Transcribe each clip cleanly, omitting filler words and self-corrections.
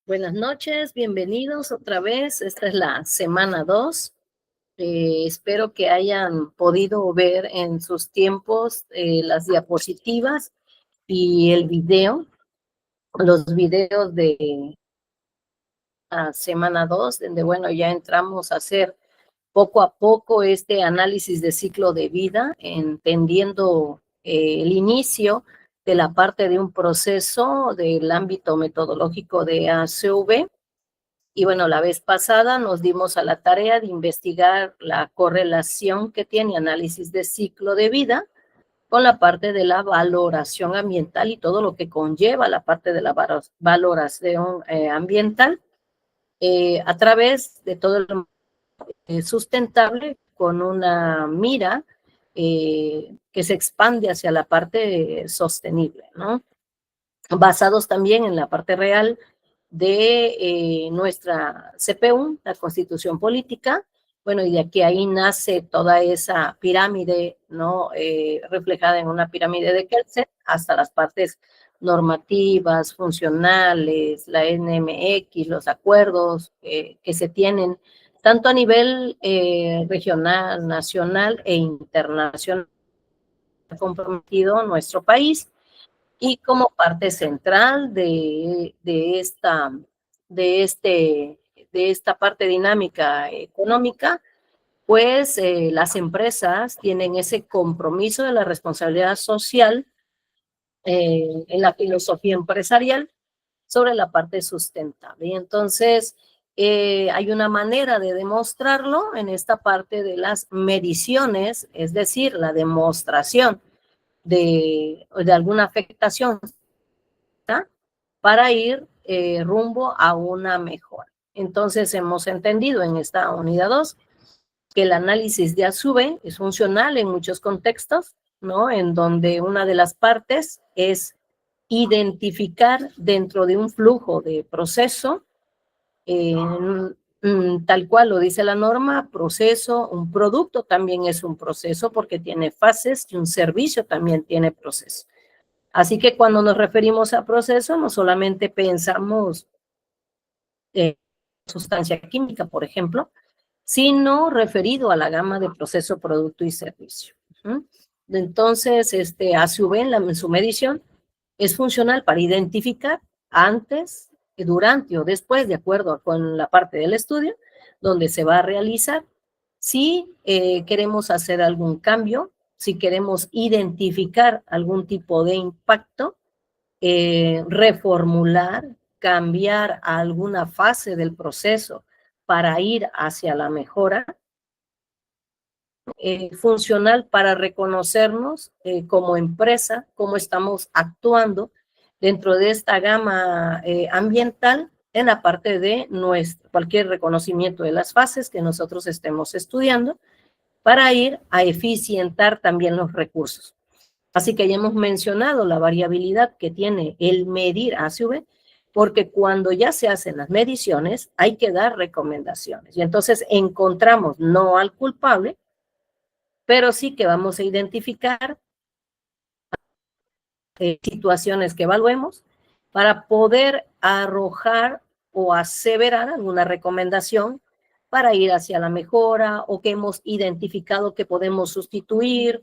Buenas noches, bienvenidos otra vez. Esta es la semana 2. Espero que hayan podido ver en sus tiempos las diapositivas y el video, los videos de la semana 2, donde bueno, ya entramos a hacer poco a poco este análisis de ciclo de vida, entendiendo el inicio de la parte de un proceso del ámbito metodológico de ACV. Y bueno, la vez pasada nos dimos a la tarea de investigar la correlación que tiene análisis de ciclo de vida con la parte de la valoración ambiental y todo lo que conlleva la parte de la valoración ambiental a través de todo el sustentable con una mira que se expande hacia la parte sostenible, ¿no? Basados también en la parte real de nuestra CPU, la Constitución Política. Bueno, y de aquí ahí nace toda esa pirámide, ¿no? Reflejada en una pirámide de Kelsen, hasta las partes normativas, funcionales, la NMX, los acuerdos que se tienen, tanto a nivel regional, nacional e internacional, comprometido nuestro país. Y como parte central de esta parte dinámica económica, pues las empresas tienen ese compromiso de la responsabilidad social en la filosofía empresarial sobre la parte sustentable. Y entonces hay una manera de demostrarlo en esta parte de las mediciones, es decir, la demostración de alguna afectación para ir rumbo a una mejora. Entonces hemos entendido en esta unidad 2 que el análisis de ASUBE es funcional en muchos contextos, ¿no? En donde una de las partes es identificar dentro de un flujo de proceso, tal cual lo dice la norma, proceso, un producto también es un proceso porque tiene fases y un servicio también tiene proceso. Así que cuando nos referimos a proceso, no solamente pensamos en sustancia química, por ejemplo, sino referido a la gama de proceso, producto y servicio. Entonces, a su vez, en su medición, es funcional para identificar antes, durante o después, de acuerdo con la parte del estudio, donde se va a realizar, si queremos hacer algún cambio, si queremos identificar algún tipo de impacto, reformular, cambiar alguna fase del proceso para ir hacia la mejora, funcional para reconocernos como empresa, cómo estamos actuando dentro de esta gama ambiental en la parte de cualquier reconocimiento de las fases que nosotros estemos estudiando para ir a eficientar también los recursos. Así que ya hemos mencionado la variabilidad que tiene el medir ACV, porque cuando ya se hacen las mediciones hay que dar recomendaciones. Y entonces encontramos no al culpable, pero sí que vamos a identificar situaciones que evaluemos para poder arrojar o aseverar alguna recomendación para ir hacia la mejora o que hemos identificado que podemos sustituir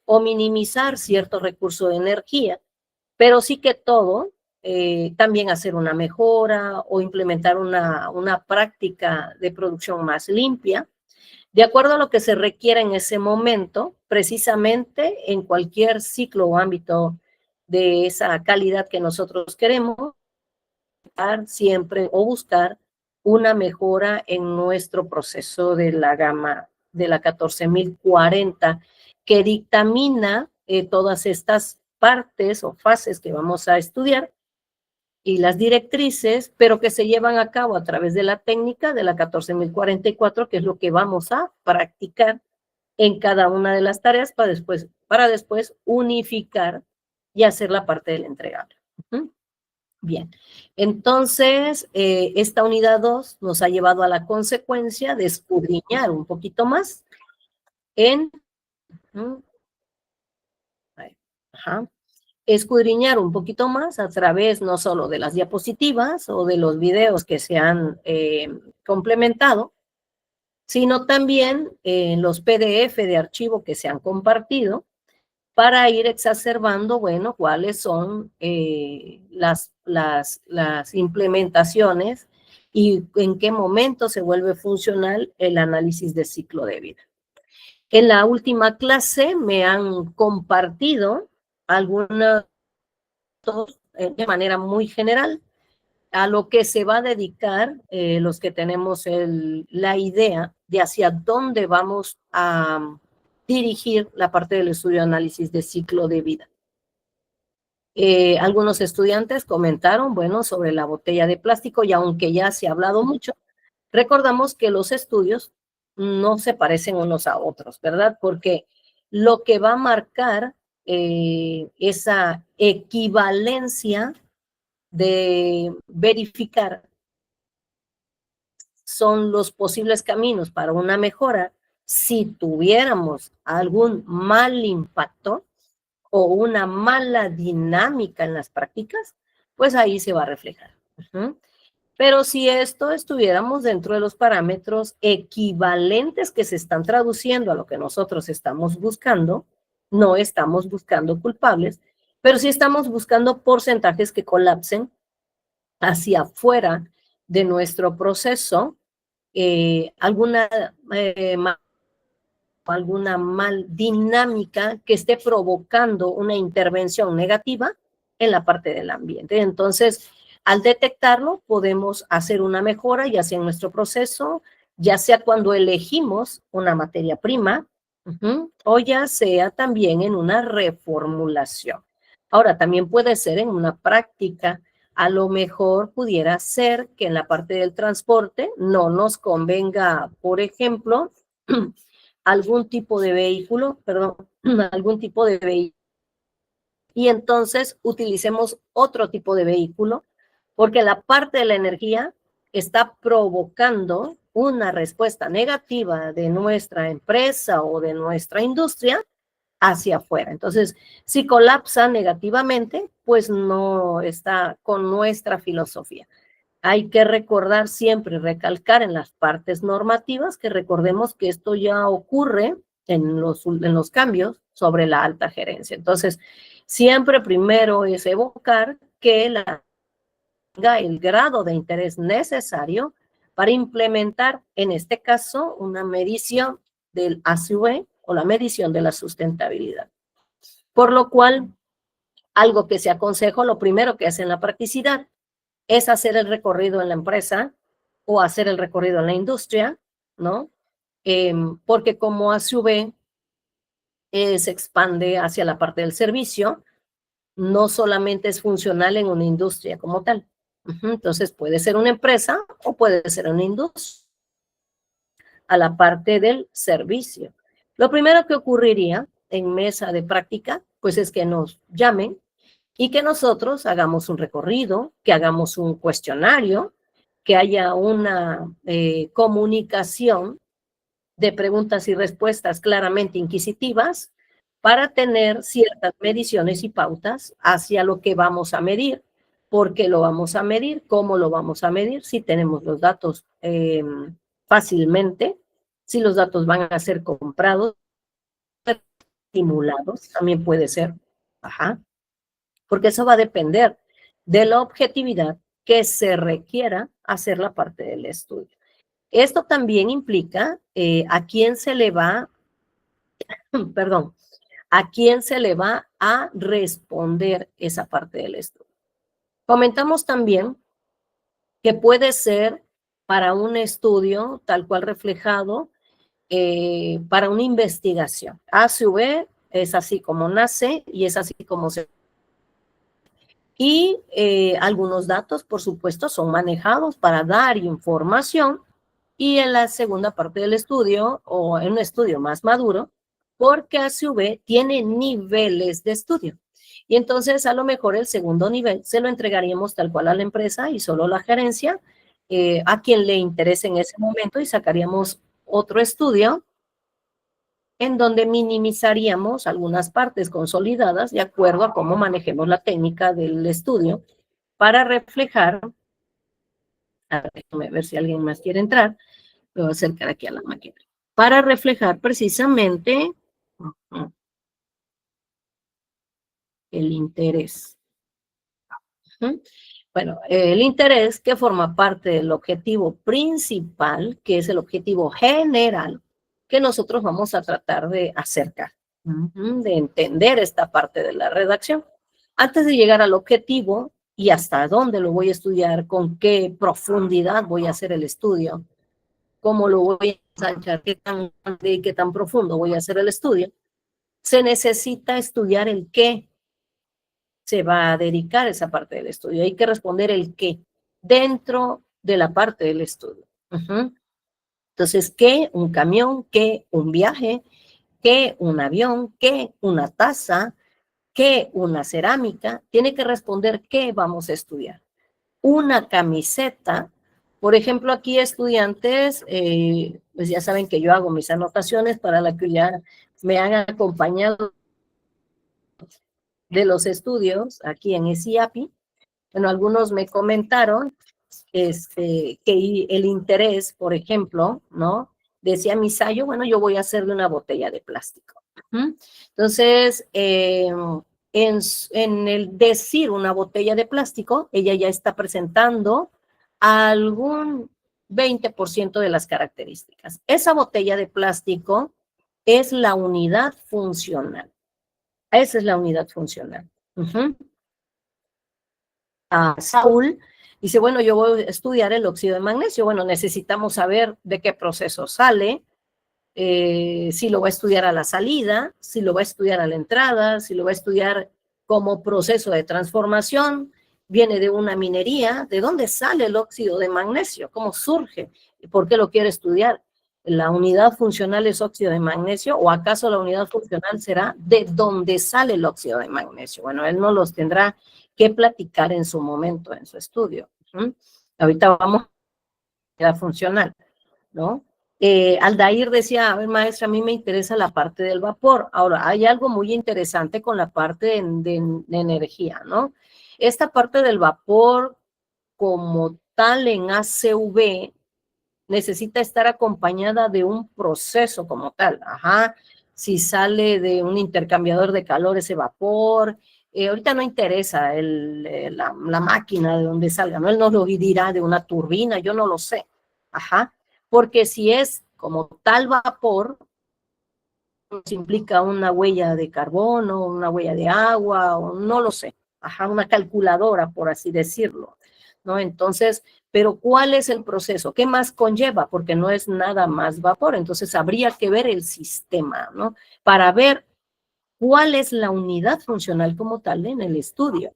o minimizar cierto recurso de energía, pero sí que todo, también hacer una mejora o implementar una práctica de producción más limpia, de acuerdo a lo que se requiera en ese momento, precisamente en cualquier ciclo o ámbito de esa calidad que nosotros queremos, siempre o buscar una mejora en nuestro proceso de la gama de la 14040, que dictamina todas estas partes o fases que vamos a estudiar y las directrices, pero que se llevan a cabo a través de la técnica de la 14044, que es lo que vamos a practicar en cada una de las tareas para después unificar y hacer la parte del entregable. Bien, entonces esta unidad 2 nos ha llevado a la consecuencia de escudriñar un poquito más en... Ajá, escudriñar un poquito más a través no solo de las diapositivas o de los videos que se han complementado, sino también en los PDF de archivo que se han compartido, para ir exacerbando, bueno, cuáles son las implementaciones y en qué momento se vuelve funcional el análisis de ciclo de vida. En la última clase me han compartido algunos de manera muy general a lo que se va a dedicar los que tenemos la idea de hacia dónde vamos a dirigir la parte del estudio de análisis de ciclo de vida. Algunos estudiantes comentaron, bueno, sobre la botella de plástico, y aunque ya se ha hablado mucho, recordamos que los estudios no se parecen unos a otros, ¿verdad? Porque lo que va a marcar esa equivalencia de verificar son los posibles caminos para una mejora si tuviéramos algún mal impacto o una mala dinámica en las prácticas, pues ahí se va a reflejar. Pero si esto estuviéramos dentro de los parámetros equivalentes que se están traduciendo a lo que nosotros estamos buscando, no estamos buscando culpables, pero sí estamos buscando porcentajes que colapsen hacia afuera de nuestro proceso, alguna mal dinámica que esté provocando una intervención negativa en la parte del ambiente. Entonces, al detectarlo, podemos hacer una mejora, ya sea en nuestro proceso, ya sea cuando elegimos una materia prima, o ya sea también en una reformulación. Ahora, también puede ser en una práctica. A lo mejor pudiera ser que en la parte del transporte no nos convenga, por ejemplo, algún tipo de vehículo, y entonces utilicemos otro tipo de vehículo, porque la parte de la energía está provocando una respuesta negativa de nuestra empresa o de nuestra industria hacia afuera. Entonces, si colapsa negativamente, pues no está con nuestra filosofía. Hay que recordar siempre, recalcar en las partes normativas, que recordemos que esto ya ocurre en los cambios sobre la alta gerencia. Entonces, siempre primero es evocar que tenga el grado de interés necesario para implementar, en este caso, una medición del ACV o la medición de la sustentabilidad. Por lo cual, algo que se aconseja, lo primero que hace en la practicidad, es hacer el recorrido en la empresa o hacer el recorrido en la industria, ¿no? Porque como ACV se expande hacia la parte del servicio, no solamente es funcional en una industria como tal. Entonces puede ser una empresa o puede ser una industria a la parte del servicio. Lo primero que ocurriría en mesa de práctica, pues es que nos llamen y que nosotros hagamos un recorrido, que hagamos un cuestionario, que haya una comunicación de preguntas y respuestas claramente inquisitivas para tener ciertas mediciones y pautas hacia lo que vamos a medir, por qué lo vamos a medir, cómo lo vamos a medir, si tenemos los datos fácilmente, si los datos van a ser comprados, simulados, también puede ser, porque eso va a depender de la objetividad que se requiera hacer la parte del estudio. Esto también implica a quién se le va, a quién se le va a responder esa parte del estudio. Comentamos también que puede ser para un estudio tal cual reflejado, para una investigación. ACV es así como nace y es así como se... Y algunos datos, por supuesto, son manejados para dar información, y en la segunda parte del estudio, o en un estudio más maduro, porque ACV tiene niveles de estudio. Y entonces, a lo mejor el segundo nivel se lo entregaríamos tal cual a la empresa y solo la gerencia, a quien le interese en ese momento, y sacaríamos otro estudio en donde minimizaríamos algunas partes consolidadas de acuerdo a cómo manejemos la técnica del estudio para reflejar, a ver, déjame ver si alguien más quiere entrar, me voy a acercar aquí a la máquina, para reflejar precisamente el interés. Bueno, el interés que forma parte del objetivo principal, que es el objetivo general, que nosotros vamos a tratar de acercar, de entender esta parte de la redacción. Antes de llegar al objetivo y hasta dónde lo voy a estudiar, con qué profundidad voy a hacer el estudio, cómo lo voy a ensanchar, qué tan grande y qué tan profundo voy a hacer el estudio, se necesita estudiar el qué se va a dedicar esa parte del estudio. Hay que responder el qué dentro de la parte del estudio. Entonces, ¿qué? Un camión, ¿qué? Un viaje, ¿qué? Un avión, ¿qué? Una taza, ¿qué? Una cerámica. Tiene que responder qué vamos a estudiar. Una camiseta. Por ejemplo, aquí estudiantes, pues ya saben que yo hago mis anotaciones para la que ya me han acompañado de los estudios aquí en ESIAPI. Bueno, algunos me comentaron que el interés, por ejemplo, ¿no? Decía Misayo, bueno, yo voy a hacer de una botella de plástico. Entonces, en el decir una botella de plástico, ella ya está presentando algún 20% de las características. Esa botella de plástico es la unidad funcional. Esa es la unidad funcional. A Saúl, dice, bueno, yo voy a estudiar el óxido de magnesio. Bueno, necesitamos saber de qué proceso sale, si lo va a estudiar a la salida, si lo va a estudiar a la entrada, si lo va a estudiar como proceso de transformación, viene de una minería, ¿de dónde sale el óxido de magnesio? ¿Cómo surge? ¿Y por qué lo quiere estudiar? ¿La unidad funcional es óxido de magnesio o acaso la unidad funcional será de dónde sale el óxido de magnesio? Bueno, él no los tendrá que platicar en su momento, en su estudio. Ahorita vamos a la funcional, ¿no? Aldair decía, a ver, maestra, a mí me interesa la parte del vapor. Ahora, hay algo muy interesante con la parte de energía, ¿no? Esta parte del vapor como tal en ACV necesita estar acompañada de un proceso como tal. Si sale de un intercambiador de calor ese vapor, ahorita no interesa la máquina de donde salga, ¿no? Él nos lo dirá de una turbina, yo no lo sé. Porque si es como tal vapor, implica una huella de carbono, una huella de agua, o no lo sé, una calculadora, por así decirlo, ¿no? Entonces, pero ¿cuál es el proceso? ¿Qué más conlleva? Porque no es nada más vapor, entonces habría que ver el sistema, ¿no? Para ver cuál es la unidad funcional como tal en el estudio.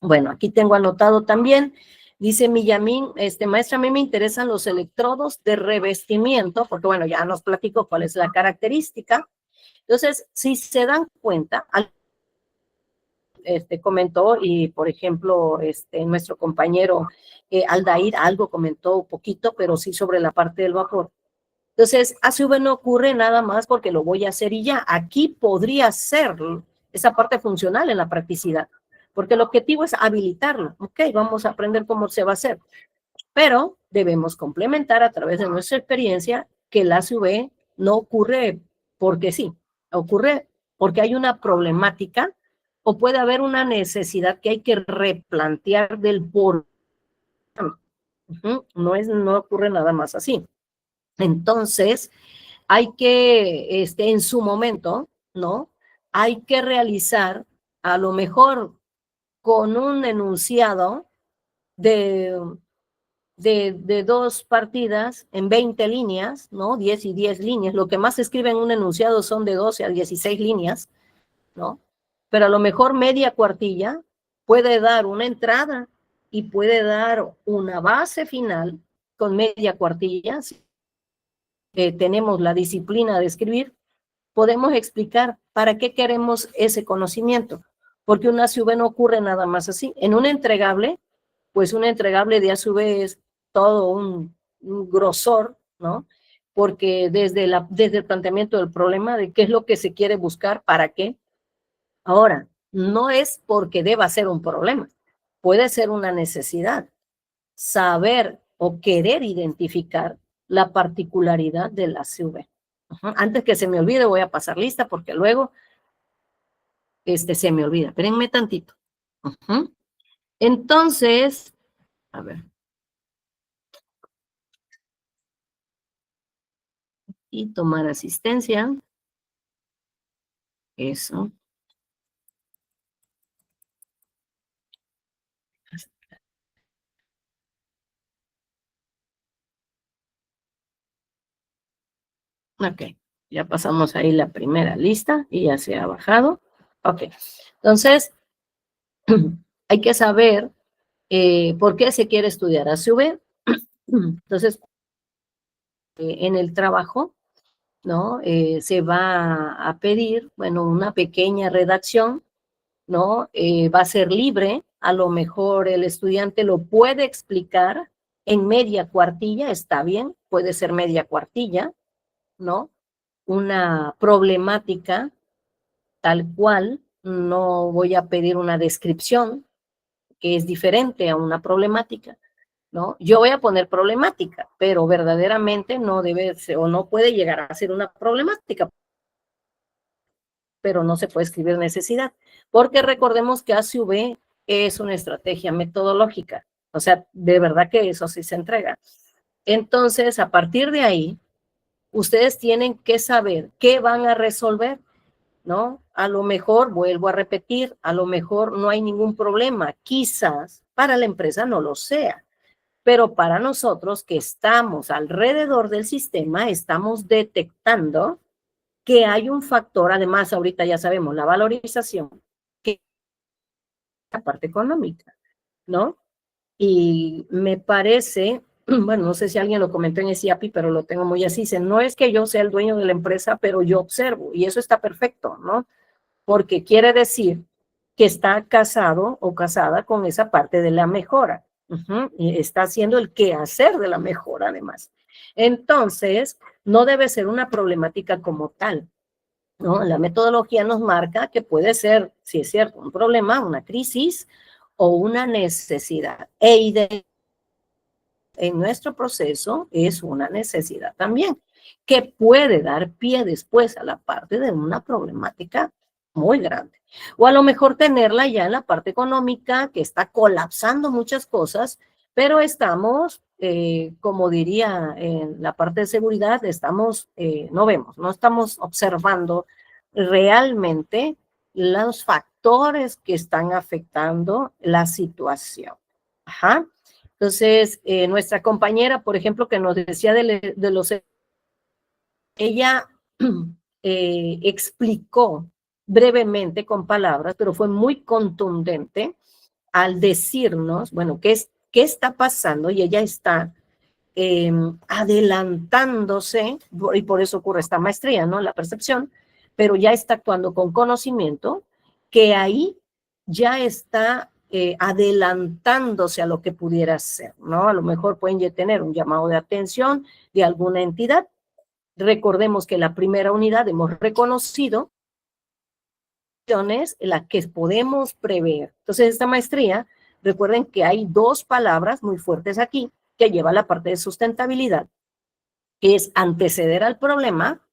Bueno, aquí tengo anotado también, dice Millamín, maestra, a mí me interesan los electrodos de revestimiento, porque bueno, ya nos platicó cuál es la característica. Entonces, si se dan cuenta, comentó, y por ejemplo, nuestro compañero Aldair algo comentó poquito, pero sí sobre la parte del vapor. Entonces, ACV no ocurre nada más porque lo voy a hacer y ya. Aquí podría ser esa parte funcional en la practicidad, porque el objetivo es habilitarlo. Ok, vamos a aprender cómo se va a hacer, pero debemos complementar a través de nuestra experiencia que el ACV no ocurre porque sí, ocurre porque hay una problemática o puede haber una necesidad que hay que replantear del por qué. No ocurre nada más así. Entonces, hay que, en su momento, ¿no? Hay que realizar, a lo mejor con un enunciado de 2 partidas en 20 líneas, ¿no? 10 y 10 líneas. Lo que más se escribe en un enunciado son de 12 a 16 líneas, ¿no? Pero a lo mejor media cuartilla puede dar una entrada y puede dar una base final con media cuartilla. Tenemos la disciplina de escribir, podemos explicar para qué queremos ese conocimiento, porque un ACV no ocurre nada más así. En un entregable, pues un entregable de ACV es todo un grosor, ¿no? porque desde el planteamiento del problema de qué es lo que se quiere buscar, para qué. Ahora, no es porque deba ser un problema, puede ser una necesidad. Saber o querer identificar la particularidad de la CV. Antes que se me olvide, voy a pasar lista porque luego se me olvida. Espérenme tantito. Entonces, a ver. Y tomar asistencia. Eso. Ok, ya pasamos ahí la primera lista y ya se ha bajado. Ok, entonces hay que saber por qué se quiere estudiar ACV. Entonces, en el trabajo, ¿no? Se va a pedir, bueno, una pequeña redacción, ¿no? Va a ser libre, a lo mejor el estudiante lo puede explicar en media cuartilla, está bien, puede ser media cuartilla, ¿no? Una problemática tal cual, no voy a pedir una descripción que es diferente a una problemática, ¿no? Yo voy a poner problemática, pero verdaderamente no debe ser, o no puede llegar a ser una problemática, pero no se puede escribir necesidad, porque recordemos que ACV es una estrategia metodológica, o sea, de verdad que eso sí se entrega. Entonces, a partir de ahí, ustedes tienen que saber qué van a resolver, ¿no? A lo mejor, vuelvo a repetir, a lo mejor no hay ningún problema, quizás para la empresa no lo sea, pero para nosotros que estamos alrededor del sistema, estamos detectando que hay un factor, además ahorita ya sabemos, la valorización, que es la parte económica, ¿no? Y me parece, bueno, no sé si alguien lo comentó en ese API, pero lo tengo muy así, dice, no es que yo sea el dueño de la empresa, pero yo observo, y eso está perfecto, ¿no? Porque quiere decir que está casado o casada con esa parte de la mejora. Y está haciendo el quehacer de la mejora, además. Entonces, no debe ser una problemática como tal, ¿no? La metodología nos marca que puede ser, si es cierto, un problema, una crisis o una necesidad. En nuestro proceso es una necesidad también, que puede dar pie después a la parte de una problemática muy grande. O a lo mejor tenerla ya en la parte económica, que está colapsando muchas cosas, pero estamos, como diría en la parte de seguridad, estamos, no vemos, no estamos observando realmente los factores que están afectando la situación. Ajá. Entonces, nuestra compañera, por ejemplo, que nos decía de los... Ella explicó brevemente con palabras, pero fue muy contundente al decirnos, bueno, qué está pasando, y ella está adelantándose, y por eso ocurre esta maestría, ¿no? La percepción, pero ya está actuando con conocimiento, que ahí ya está adelantándose a lo que pudiera ser, ¿no? A lo mejor pueden ya tener un llamado de atención de alguna entidad. Recordemos que la primera unidad hemos reconocido las que podemos prever. Entonces, esta maestría, recuerden que hay dos palabras muy fuertes aquí que lleva la parte de sustentabilidad, que es anteceder al problema,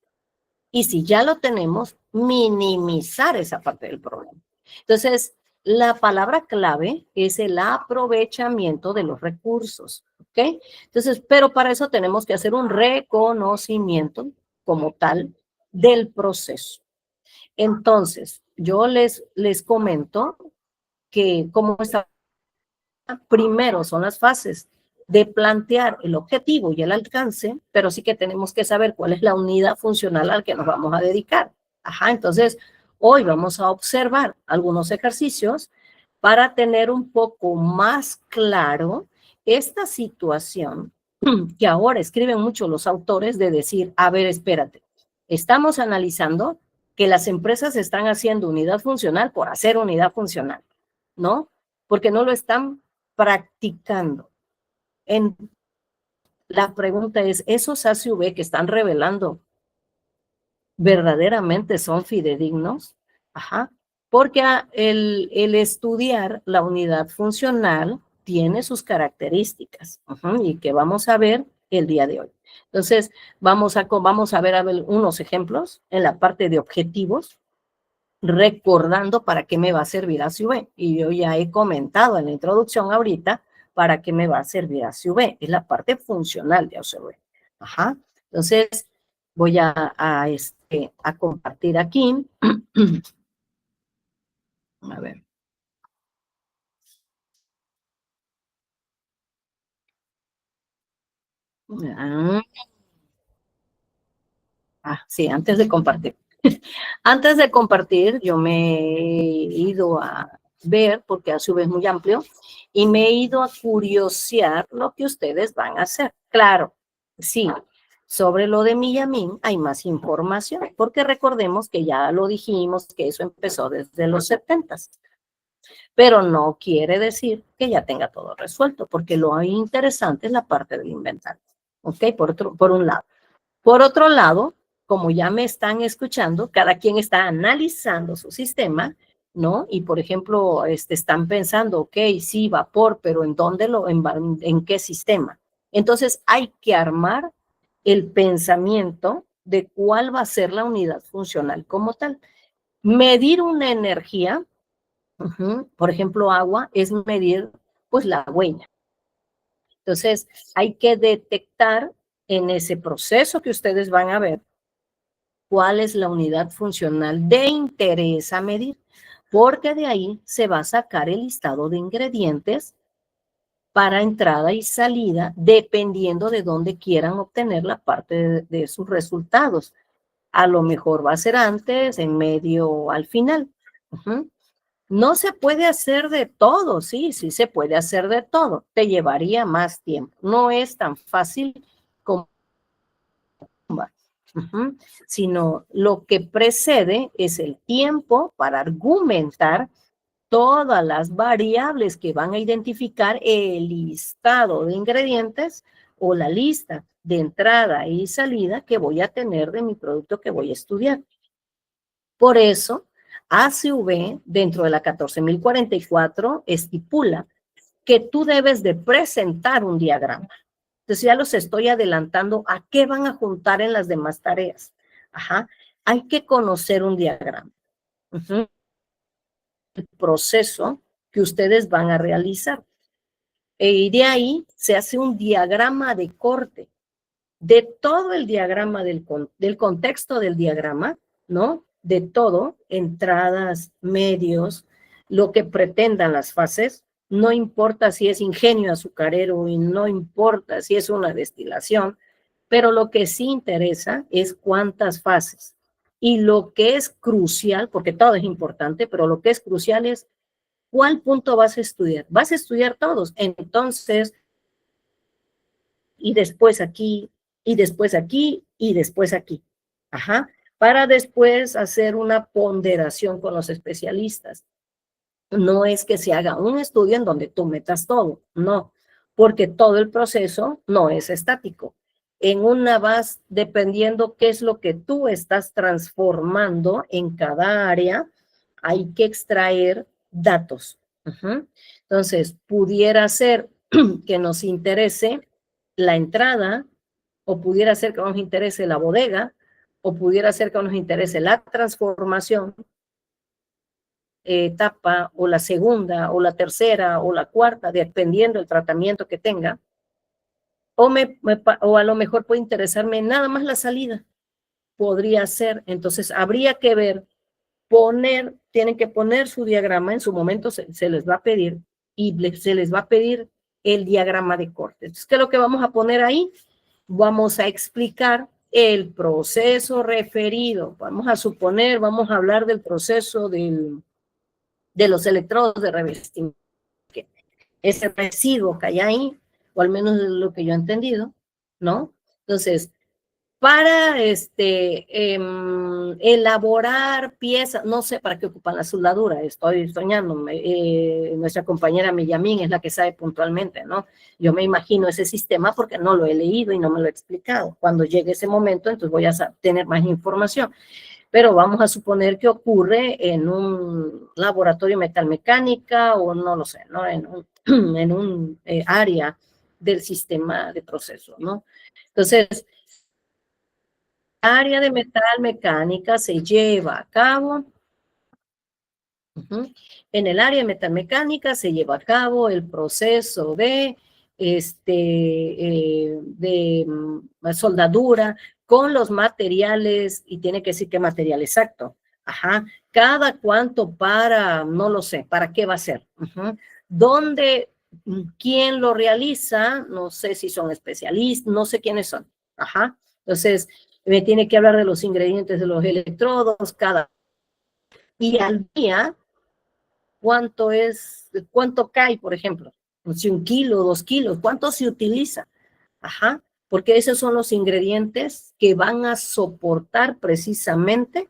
y si ya lo tenemos, minimizar esa parte del problema. Entonces, la palabra clave es el aprovechamiento de los recursos, ¿ok? Entonces, pero para eso tenemos que hacer un reconocimiento como tal del proceso. Entonces, yo les comento que como está primero son las fases de plantear el objetivo y el alcance, pero sí que tenemos que saber cuál es la unidad funcional al que nos vamos a dedicar. Ajá, entonces hoy vamos a observar algunos ejercicios para tener un poco más claro esta situación que ahora escriben mucho los autores de decir, a ver, espérate, estamos analizando que las empresas están haciendo unidad funcional por hacer unidad funcional, ¿no? Porque no lo están practicando. En La pregunta es, ¿esos ACV que están revelando verdaderamente son fidedignos? Ajá. Porque el estudiar la unidad funcional tiene sus características, y que vamos a ver el día de hoy. Entonces, vamos a ver unos ejemplos en la parte de objetivos, recordando para qué me va a servir ACV. Y yo ya he comentado en la introducción ahorita para qué me va a servir ACV. Es la parte funcional de ACV. Ajá. Entonces, voy a compartir aquí. A ver. Sí, antes de compartir. Antes de compartir, yo me he ido a ver, porque a su vez es muy amplio, y me he ido a curiosear lo que ustedes van a hacer. Claro, sí, sobre lo de Miyamin hay más información, porque recordemos que ya lo dijimos, que eso empezó desde los 70s, pero no quiere decir que ya tenga todo resuelto, porque lo interesante es la parte del inventario. ¿Ok? Por un lado. Por otro lado, como ya me están escuchando, cada quien está analizando su sistema, ¿no? Y por ejemplo, están pensando, ok, sí, vapor, pero ¿en qué sistema? Entonces hay que armar el pensamiento de cuál va a ser la unidad funcional como tal. Medir una energía, por ejemplo, agua, es medir pues la huella. Entonces hay que detectar en ese proceso que ustedes van a ver cuál es la unidad funcional de interés a medir, porque de ahí se va a sacar el listado de ingredientes para entrada y salida, dependiendo de dónde quieran obtener la parte de sus resultados. A lo mejor va a ser antes, en medio o al final. No se puede hacer de todo, sí se puede hacer de todo. Te llevaría más tiempo. No es tan fácil como sino lo que precede es el tiempo para argumentar todas las variables que van a identificar el listado de ingredientes o la lista de entrada y salida que voy a tener de mi producto que voy a estudiar. Por eso, ACV dentro de la 14044 estipula que tú debes de presentar un diagrama. Entonces ya los estoy adelantando a qué van a juntar en las demás tareas. Ajá. Hay que conocer un diagrama. El proceso que ustedes van a realizar. Y de ahí se hace un diagrama de corte de todo el diagrama del contexto del diagrama, ¿no? De todo, entradas, medios, lo que pretendan las fases, no importa si es ingenio azucarero y no importa si es una destilación, pero lo que sí interesa es cuántas fases. Y lo que es crucial, porque todo es importante, pero lo que es crucial es cuál punto vas a estudiar. Vas a estudiar todos. Entonces, y después aquí, y después aquí, y después aquí. Ajá. Para después hacer una ponderación con los especialistas. No es que se haga un estudio en donde tú metas todo, no, porque todo el proceso no es estático. En una vas dependiendo qué es lo que tú estás transformando en cada área, hay que extraer datos. Entonces, pudiera ser que nos interese la entrada, o pudiera ser que nos interese la bodega, o pudiera ser que nos interese la transformación, etapa, o la segunda, o la tercera, o la cuarta, dependiendo del tratamiento que tenga, o a lo mejor puede interesarme nada más la salida, podría ser. Entonces habría que ver, tienen que poner su diagrama, en su momento se les va a pedir, y se les va a pedir el diagrama de corte. Entonces, ¿qué es lo que vamos a poner ahí? Vamos a explicar el proceso referido. Vamos a suponer, vamos a hablar del proceso de los electrodos de revestimiento. Ese residuo que hay ahí, o al menos es lo que yo he entendido, ¿no? Entonces, para elaborar piezas, no sé para qué ocupan la soldadura, estoy soñándome, nuestra compañera Millamín es la que sabe puntualmente, ¿no? Yo me imagino ese sistema porque no lo he leído y no me lo he explicado. Cuando llegue ese momento, entonces voy a tener más información. Pero vamos a suponer que ocurre en un laboratorio de metalmecánica o no lo sé, ¿no? En un área del sistema de proceso, ¿no? Entonces, área de metalmecánica se lleva a cabo, en el área de metalmecánica se lleva a cabo el proceso de, soldadura con los materiales, y tiene que decir qué material exacto. Ajá. Cada cuánto para, no lo sé, para qué va a ser. ¿Dónde, quién lo realiza? No sé si son especialistas, no sé quiénes son. Ajá. Entonces, me tiene que hablar de los ingredientes de los electrodos, y al día, cuánto cae, por ejemplo, si 1 kilo, 2 kilos, cuánto se utiliza. Ajá, porque esos son los ingredientes que van a soportar precisamente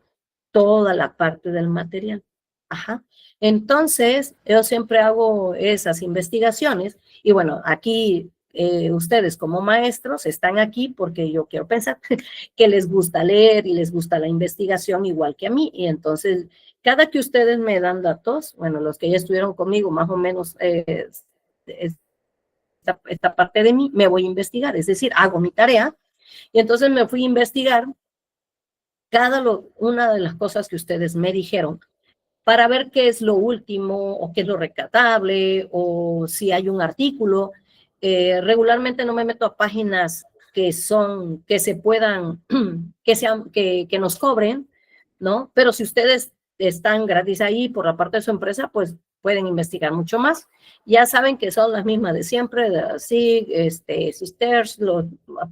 toda la parte del material. Ajá. Entonces, yo siempre hago esas investigaciones y bueno, aquí ustedes como maestros están aquí porque yo quiero pensar que les gusta leer y les gusta la investigación igual que a mí. Y entonces, cada que ustedes me dan datos, bueno, los que ya estuvieron conmigo más o menos esta parte de mí, me voy a investigar, es decir, hago mi tarea y entonces me fui a investigar una de las cosas que ustedes me dijeron para ver qué es lo último o qué es lo rescatable o si hay un artículo. Regularmente no me meto a páginas que se puedan, que nos cobren, ¿no? Pero si ustedes están gratis ahí por la parte de su empresa, pues pueden investigar mucho más. Ya saben que son las mismas de siempre, de SIG, Sisters,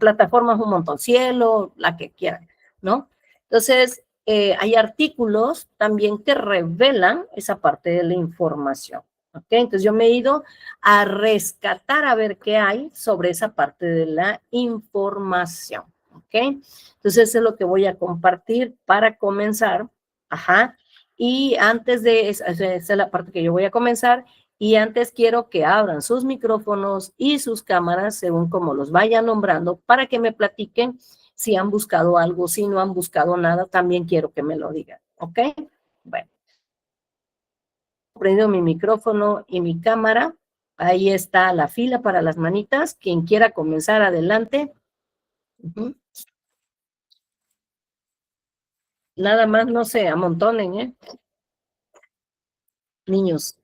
plataformas un montón, Cielo, la que quieran, ¿no? Entonces, hay artículos también que revelan esa parte de la información. ¿Ok? Entonces yo me he ido a rescatar a ver qué hay sobre esa parte de la información. ¿Ok? Entonces eso es lo que voy a compartir para comenzar. Ajá. Y antes de, esa es la parte que yo voy a comenzar, y antes quiero que abran sus micrófonos y sus cámaras según como los vaya nombrando para que me platiquen si han buscado algo, si no han buscado nada, también quiero que me lo digan, ¿ok? Bueno, prendo mi micrófono y mi cámara, ahí está la fila para las manitas, quien quiera comenzar, adelante. Nada más no se amontonen, ¿eh? Niños.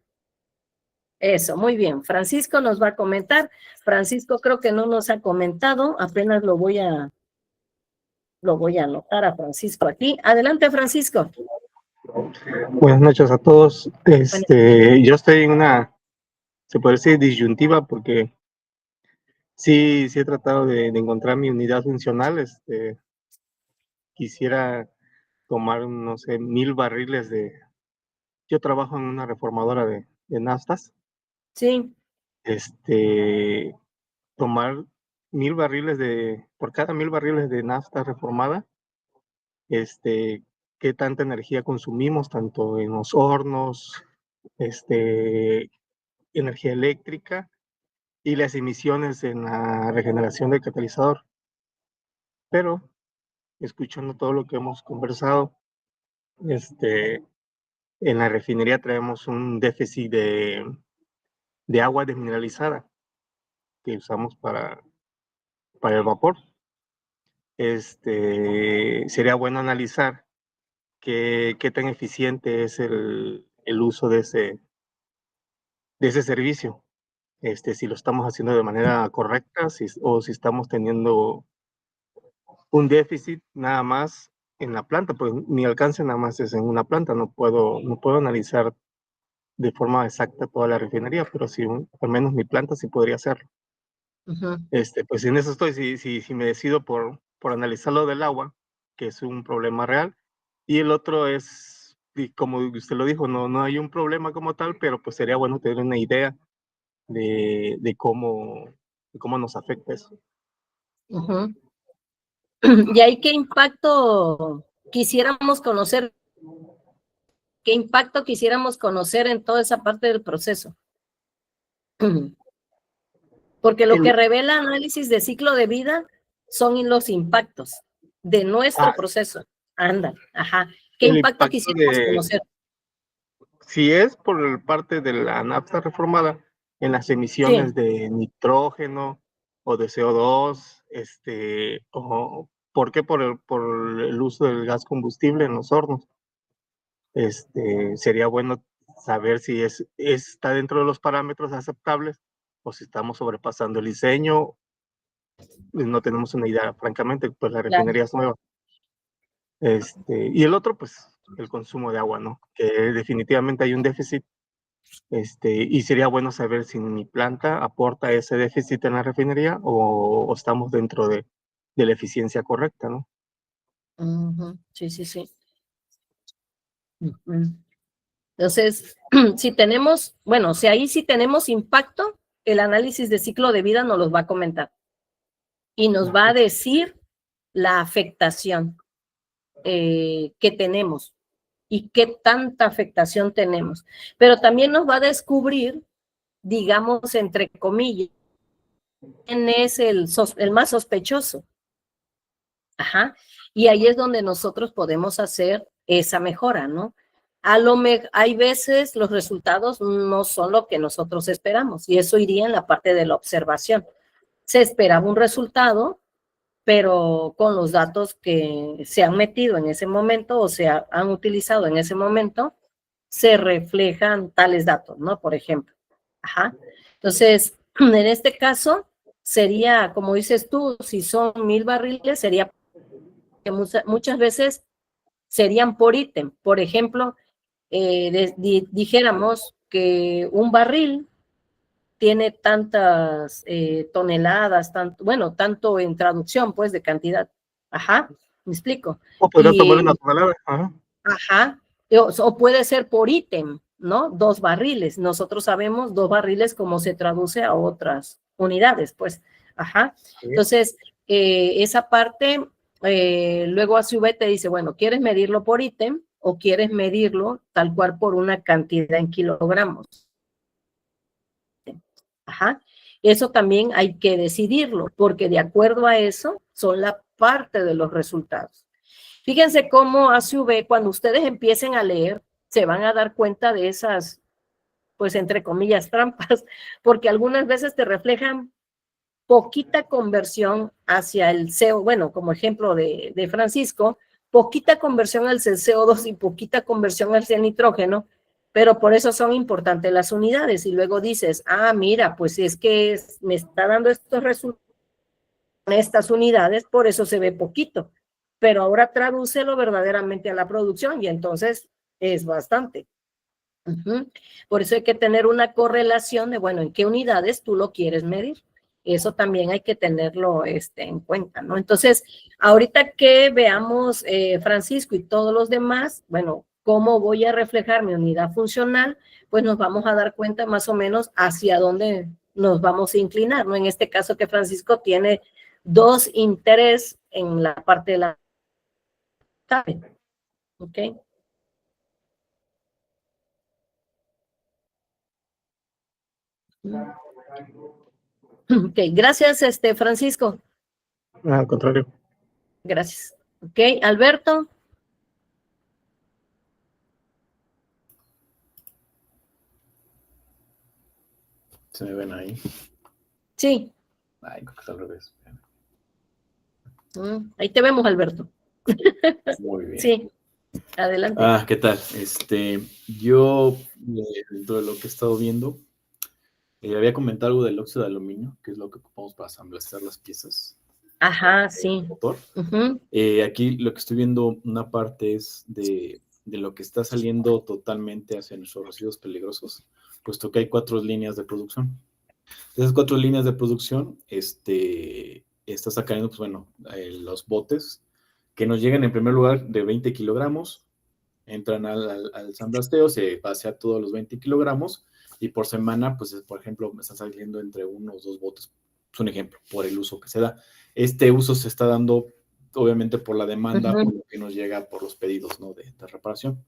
Eso, muy bien. Francisco nos va a comentar. Francisco creo que no nos ha comentado, apenas lo voy a anotar a Francisco aquí. Adelante, Francisco. Buenas noches a todos. Yo estoy en una, se puede decir, disyuntiva porque sí he tratado de encontrar mi unidad funcional. Quisiera tomar, no sé, 1000 barriles yo trabajo en una reformadora de naftas. Sí. Tomar 1000 barriles por cada 1000 barriles de nafta reformada, qué tanta energía consumimos, tanto en los hornos, energía eléctrica y las emisiones en la regeneración del catalizador. Pero, escuchando todo lo que hemos conversado, en la refinería traemos un déficit de agua desmineralizada que usamos para el vapor. Sería bueno analizar qué tan eficiente es el uso de ese servicio. Si lo estamos haciendo de manera correcta, o si estamos teniendo un déficit nada más en la planta, pues mi alcance nada más es en una planta, no puedo analizar de forma exacta toda la refinería, pero sí, al menos mi planta sí podría hacerlo. Pues en eso estoy, si me decido por analizar lo del agua, que es un problema real, y el otro es, y como usted lo dijo, no hay un problema como tal, pero pues sería bueno tener una idea de cómo nos afecta eso. ¿Y ahí qué impacto quisiéramos conocer? ¿Qué impacto quisiéramos conocer en toda esa parte del proceso? Porque lo que revela análisis de ciclo de vida son los impactos de nuestro proceso. Anda, ajá. ¿Qué el impacto impacto quisiéramos conocer? si es por parte de la NAFTA reformada, en las emisiones Sí, de nitrógeno o de CO2, ¿por qué? Por el uso del gas combustible en los hornos. Sería bueno saber si está dentro de los parámetros aceptables o si estamos sobrepasando el diseño. No tenemos una idea, francamente, pues la claro. refinería es nueva. Y el otro, pues, el consumo de agua, ¿no? Que definitivamente hay un déficit. Y sería bueno saber si mi planta aporta ese déficit en la refinería o estamos dentro de la eficiencia correcta, ¿no? Sí, sí, sí. Entonces, si tenemos, bueno, si ahí sí tenemos impacto, el análisis de ciclo de vida nos los va a comentar y nos va a decir la afectación que tenemos y qué tanta afectación tenemos. Pero también nos va a descubrir, digamos, entre comillas, quién es el más sospechoso. Ajá. Y ahí es donde nosotros podemos hacer esa mejora, ¿no? Hay veces los resultados no son lo que nosotros esperamos y eso iría en la parte de la observación. Se esperaba un resultado, pero con los datos que se han metido en ese momento o se han utilizado en ese momento, se reflejan tales datos, ¿no? Por ejemplo. Ajá. Entonces, en este caso, sería, como dices tú, si son 1000 barriles, sería que muchas veces serían por ítem. Por ejemplo, dijéramos que un barril tiene tantas toneladas, bueno, tanto en traducción, pues, de cantidad. Ajá, me explico. O podría tomar una Y, tonelada. Ajá. ajá, o puede ser por ítem, ¿no? 2 barriles. Nosotros sabemos 2 barriles cómo se traduce a otras unidades, pues. Ajá. Sí. Entonces, esa parte, luego a su vez te dice, bueno, ¿quieres medirlo por ítem o quieres medirlo tal cual por una cantidad en kilogramos? Ajá. Eso también hay que decidirlo, porque de acuerdo a eso son la parte de los resultados. Fíjense cómo ACV, cuando ustedes empiecen a leer, se van a dar cuenta de esas, pues entre comillas, trampas, porque algunas veces te reflejan poquita conversión hacia el CO, bueno, como ejemplo de Francisco, poquita conversión al CO2 y poquita conversión al nitrógeno, pero por eso son importantes las unidades. Y luego dices, ah, mira, pues es que me está dando estos resultados en estas unidades, por eso se ve poquito. Pero ahora tradúcelo verdaderamente a la producción y entonces es bastante. Por eso hay que tener una correlación de, bueno, en qué unidades tú lo quieres medir. Eso también hay que tenerlo en cuenta, ¿no? Entonces, ahorita que veamos Francisco y todos los demás, bueno, cómo voy a reflejar mi unidad funcional, pues nos vamos a dar cuenta más o menos hacia dónde nos vamos a inclinar, ¿no? En este caso que Francisco tiene 2 interés en la parte de la tabla, ¿ok? Ok, gracias, Francisco. Al contrario. Gracias. Ok, Alberto. ¿Se me ven ahí? Sí. Ay, creo que está al revés. Ahí te vemos, Alberto. Muy bien. Sí, adelante. ¿Qué tal? Yo, dentro de lo que he estado viendo, había comentado algo del óxido de aluminio, que es lo que ocupamos para asamblear las piezas. Ajá, sí. Motor. Uh-huh. Aquí lo que estoy viendo, una parte es de lo que está saliendo totalmente hacia nuestros residuos peligrosos, puesto que hay 4 líneas de producción. De esas 4 líneas de producción, está sacando, pues bueno, los botes que nos llegan en primer lugar de 20 kilogramos, entran al samblasteo, se pasea todos los 20 kilogramos y por semana, pues por ejemplo, me están saliendo entre 1 o 2 botes. Es un ejemplo, por el uso que se da. Este uso se está dando obviamente por la demanda, Ujú. por lo que nos llega por los pedidos, ¿no? de reparación.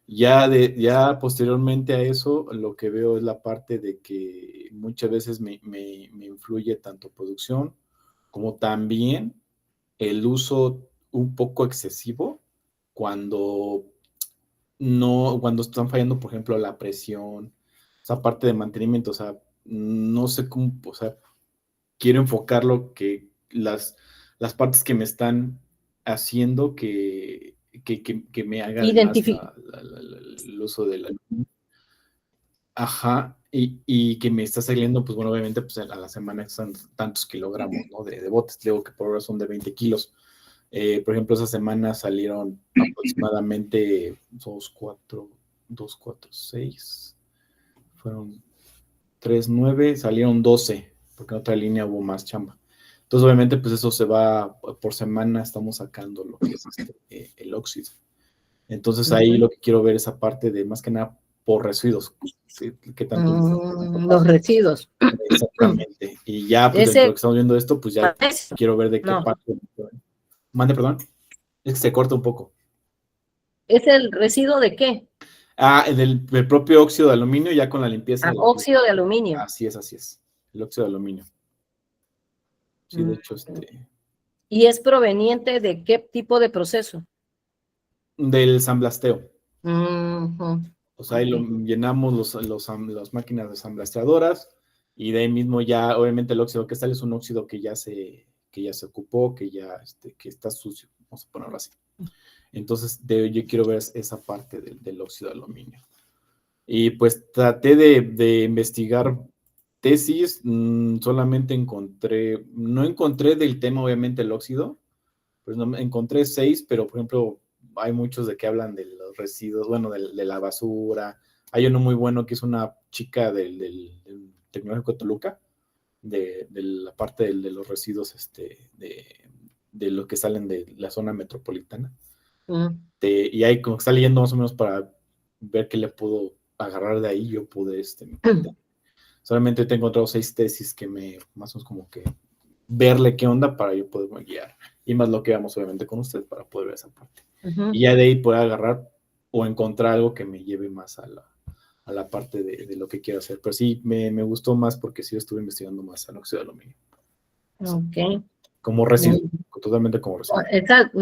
Ya posteriormente a eso, lo que veo es la parte de que muchas veces me influye tanto producción como también el uso un poco excesivo cuando cuando están fallando, por ejemplo, la presión, esa parte de mantenimiento, o sea, no sé cómo, o sea, quiero enfocarlo que las partes que me están haciendo que me hagan más Identifica. el uso de la... Ajá, y que me está saliendo, pues bueno, obviamente, pues a la semana son tantos kilogramos, ¿no? De botes, digo que por ahora son de 20 kilos. Por ejemplo, esa semana salieron aproximadamente 6, fueron 3, 9, salieron 12, porque en otra línea hubo más chamba. Entonces, obviamente, pues eso se va por semana, estamos sacando lo que es el óxido. Entonces, ahí lo que quiero ver es esa parte de más que nada por residuos. ¿Qué tanto? Los residuos. Exactamente. Y ya, pues dentro de lo Ese, que estamos viendo esto, pues ya quiero ver de qué no, parte. Mande, perdón. Es que se corta un poco. ¿es el residuo de qué? Del propio óxido de aluminio, ya con la limpieza. Óxido de aluminio. Así es. El óxido de aluminio. Sí, de hecho, ¿Y es proveniente de qué tipo de proceso? del samblasteo. Ujú. O sea, ahí lo llenamos las máquinas desamblasteadoras y de ahí mismo ya, obviamente el óxido que sale es un óxido que ya se ocupó, que ya que está sucio, vamos a ponerlo así. Entonces, yo quiero ver esa parte del óxido de aluminio. Y pues traté de investigar tesis, solamente no encontré del tema, obviamente, el óxido, pues no, encontré 6, pero por ejemplo, hay muchos de que hablan de los residuos, bueno, de la basura. Hay uno muy bueno que es una chica del Tecnológico de Toluca, de la parte de los residuos, de los que salen de la zona metropolitana. Y ahí como que está leyendo más o menos para ver qué le puedo agarrar de ahí, yo pude, solamente te he encontrado 6 tesis que más o menos como que verle qué onda para yo poderme guiar. Y más lo que vamos obviamente con usted para poder ver esa parte. Y ya de ahí poder agarrar o encontrar algo que me lleve más a la parte de lo que quiero hacer. Pero sí, me gustó más porque sí estuve investigando más el óxido de aluminio. Ok. Como residuo, totalmente como residuo.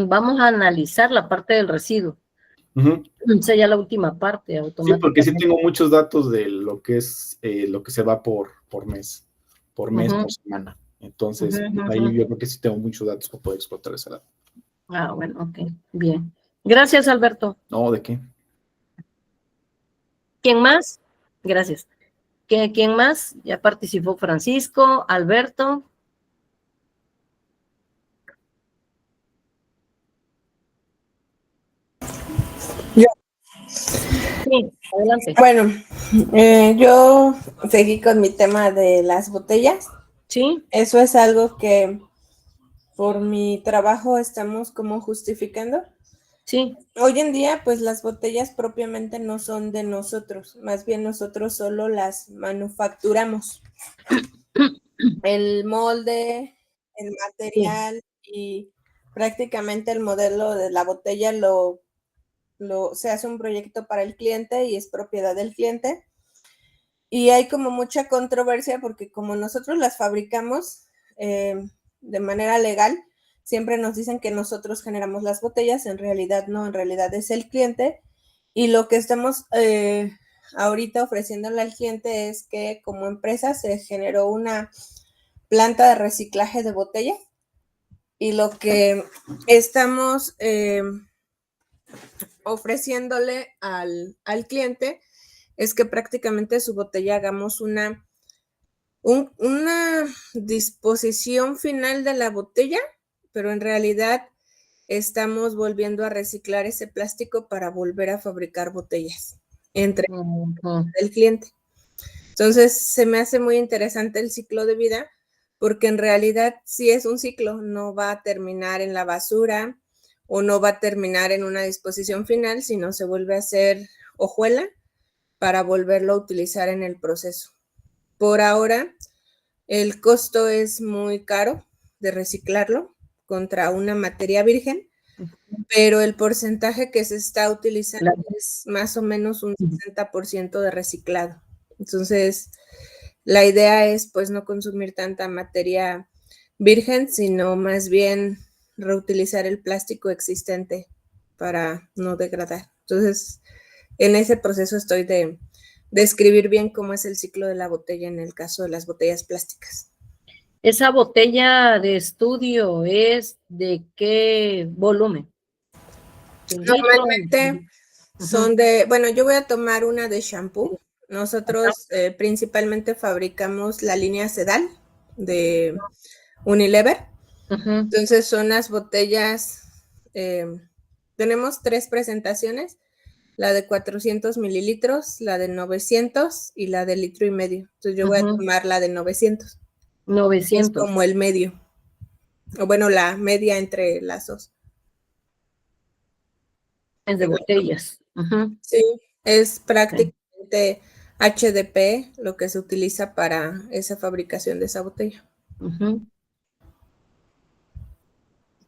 Vamos a analizar la parte del residuo. Esa ya la última parte, Sí, porque sí automáticamente. tengo muchos datos de lo que es lo que se va por mes, por semana. Entonces, ahí yo creo que sí tengo muchos datos para poder explotar ese dato. Bueno, ok, bien. Gracias, Alberto. No, ¿de qué? ¿Quién más? Gracias. ¿Quién más? Ya participó Francisco, Alberto. Yo. Sí, adelante. Bueno, yo seguí con mi tema de las botellas. Sí. Eso es algo que por mi trabajo estamos como justificando. Sí. Hoy en día, pues las botellas propiamente no son de nosotros, más bien nosotros solo las manufacturamos. El molde, el material y prácticamente el modelo de la botella se hace un proyecto para el cliente y es propiedad del cliente. Y hay como mucha controversia porque como nosotros las fabricamos de manera legal, siempre nos dicen que nosotros generamos las botellas, en realidad no, en realidad es el cliente. Y lo que estamos ahorita ofreciéndole al cliente es que como empresa se generó una planta de reciclaje de botellas y lo que estamos ofreciéndole al cliente es que prácticamente su botella hagamos una disposición final de la botella, pero en realidad estamos volviendo a reciclar ese plástico para volver a fabricar botellas entre el cliente. Entonces, se me hace muy interesante el ciclo de vida, porque en realidad sí es un ciclo, no va a terminar en la basura o no va a terminar en una disposición final, sino se vuelve a hacer hojuela para volverlo a utilizar en el proceso. Por ahora, el costo es muy caro de reciclarlo, contra una materia virgen, pero el porcentaje que se está utilizando es más o menos un 60% de reciclado. Entonces, la idea es pues no consumir tanta materia virgen, sino más bien reutilizar el plástico existente para no degradar. Entonces, en ese proceso estoy de describir bien cómo es el ciclo de la botella en el caso de las botellas plásticas. ¿Esa botella de estudio es de qué volumen? Normalmente son bueno, yo voy a tomar una de shampoo. Nosotros principalmente fabricamos la línea Sedal de Unilever. Entonces son las botellas, tenemos 3 presentaciones, la de 400 mililitros, la de 900 y la de 1,5 litros. Entonces yo voy a tomar la de 900. 900. Es como el medio, o bueno, la media entre las dos. Es de botellas. Sí, es prácticamente HDP lo que se utiliza para esa fabricación de esa botella.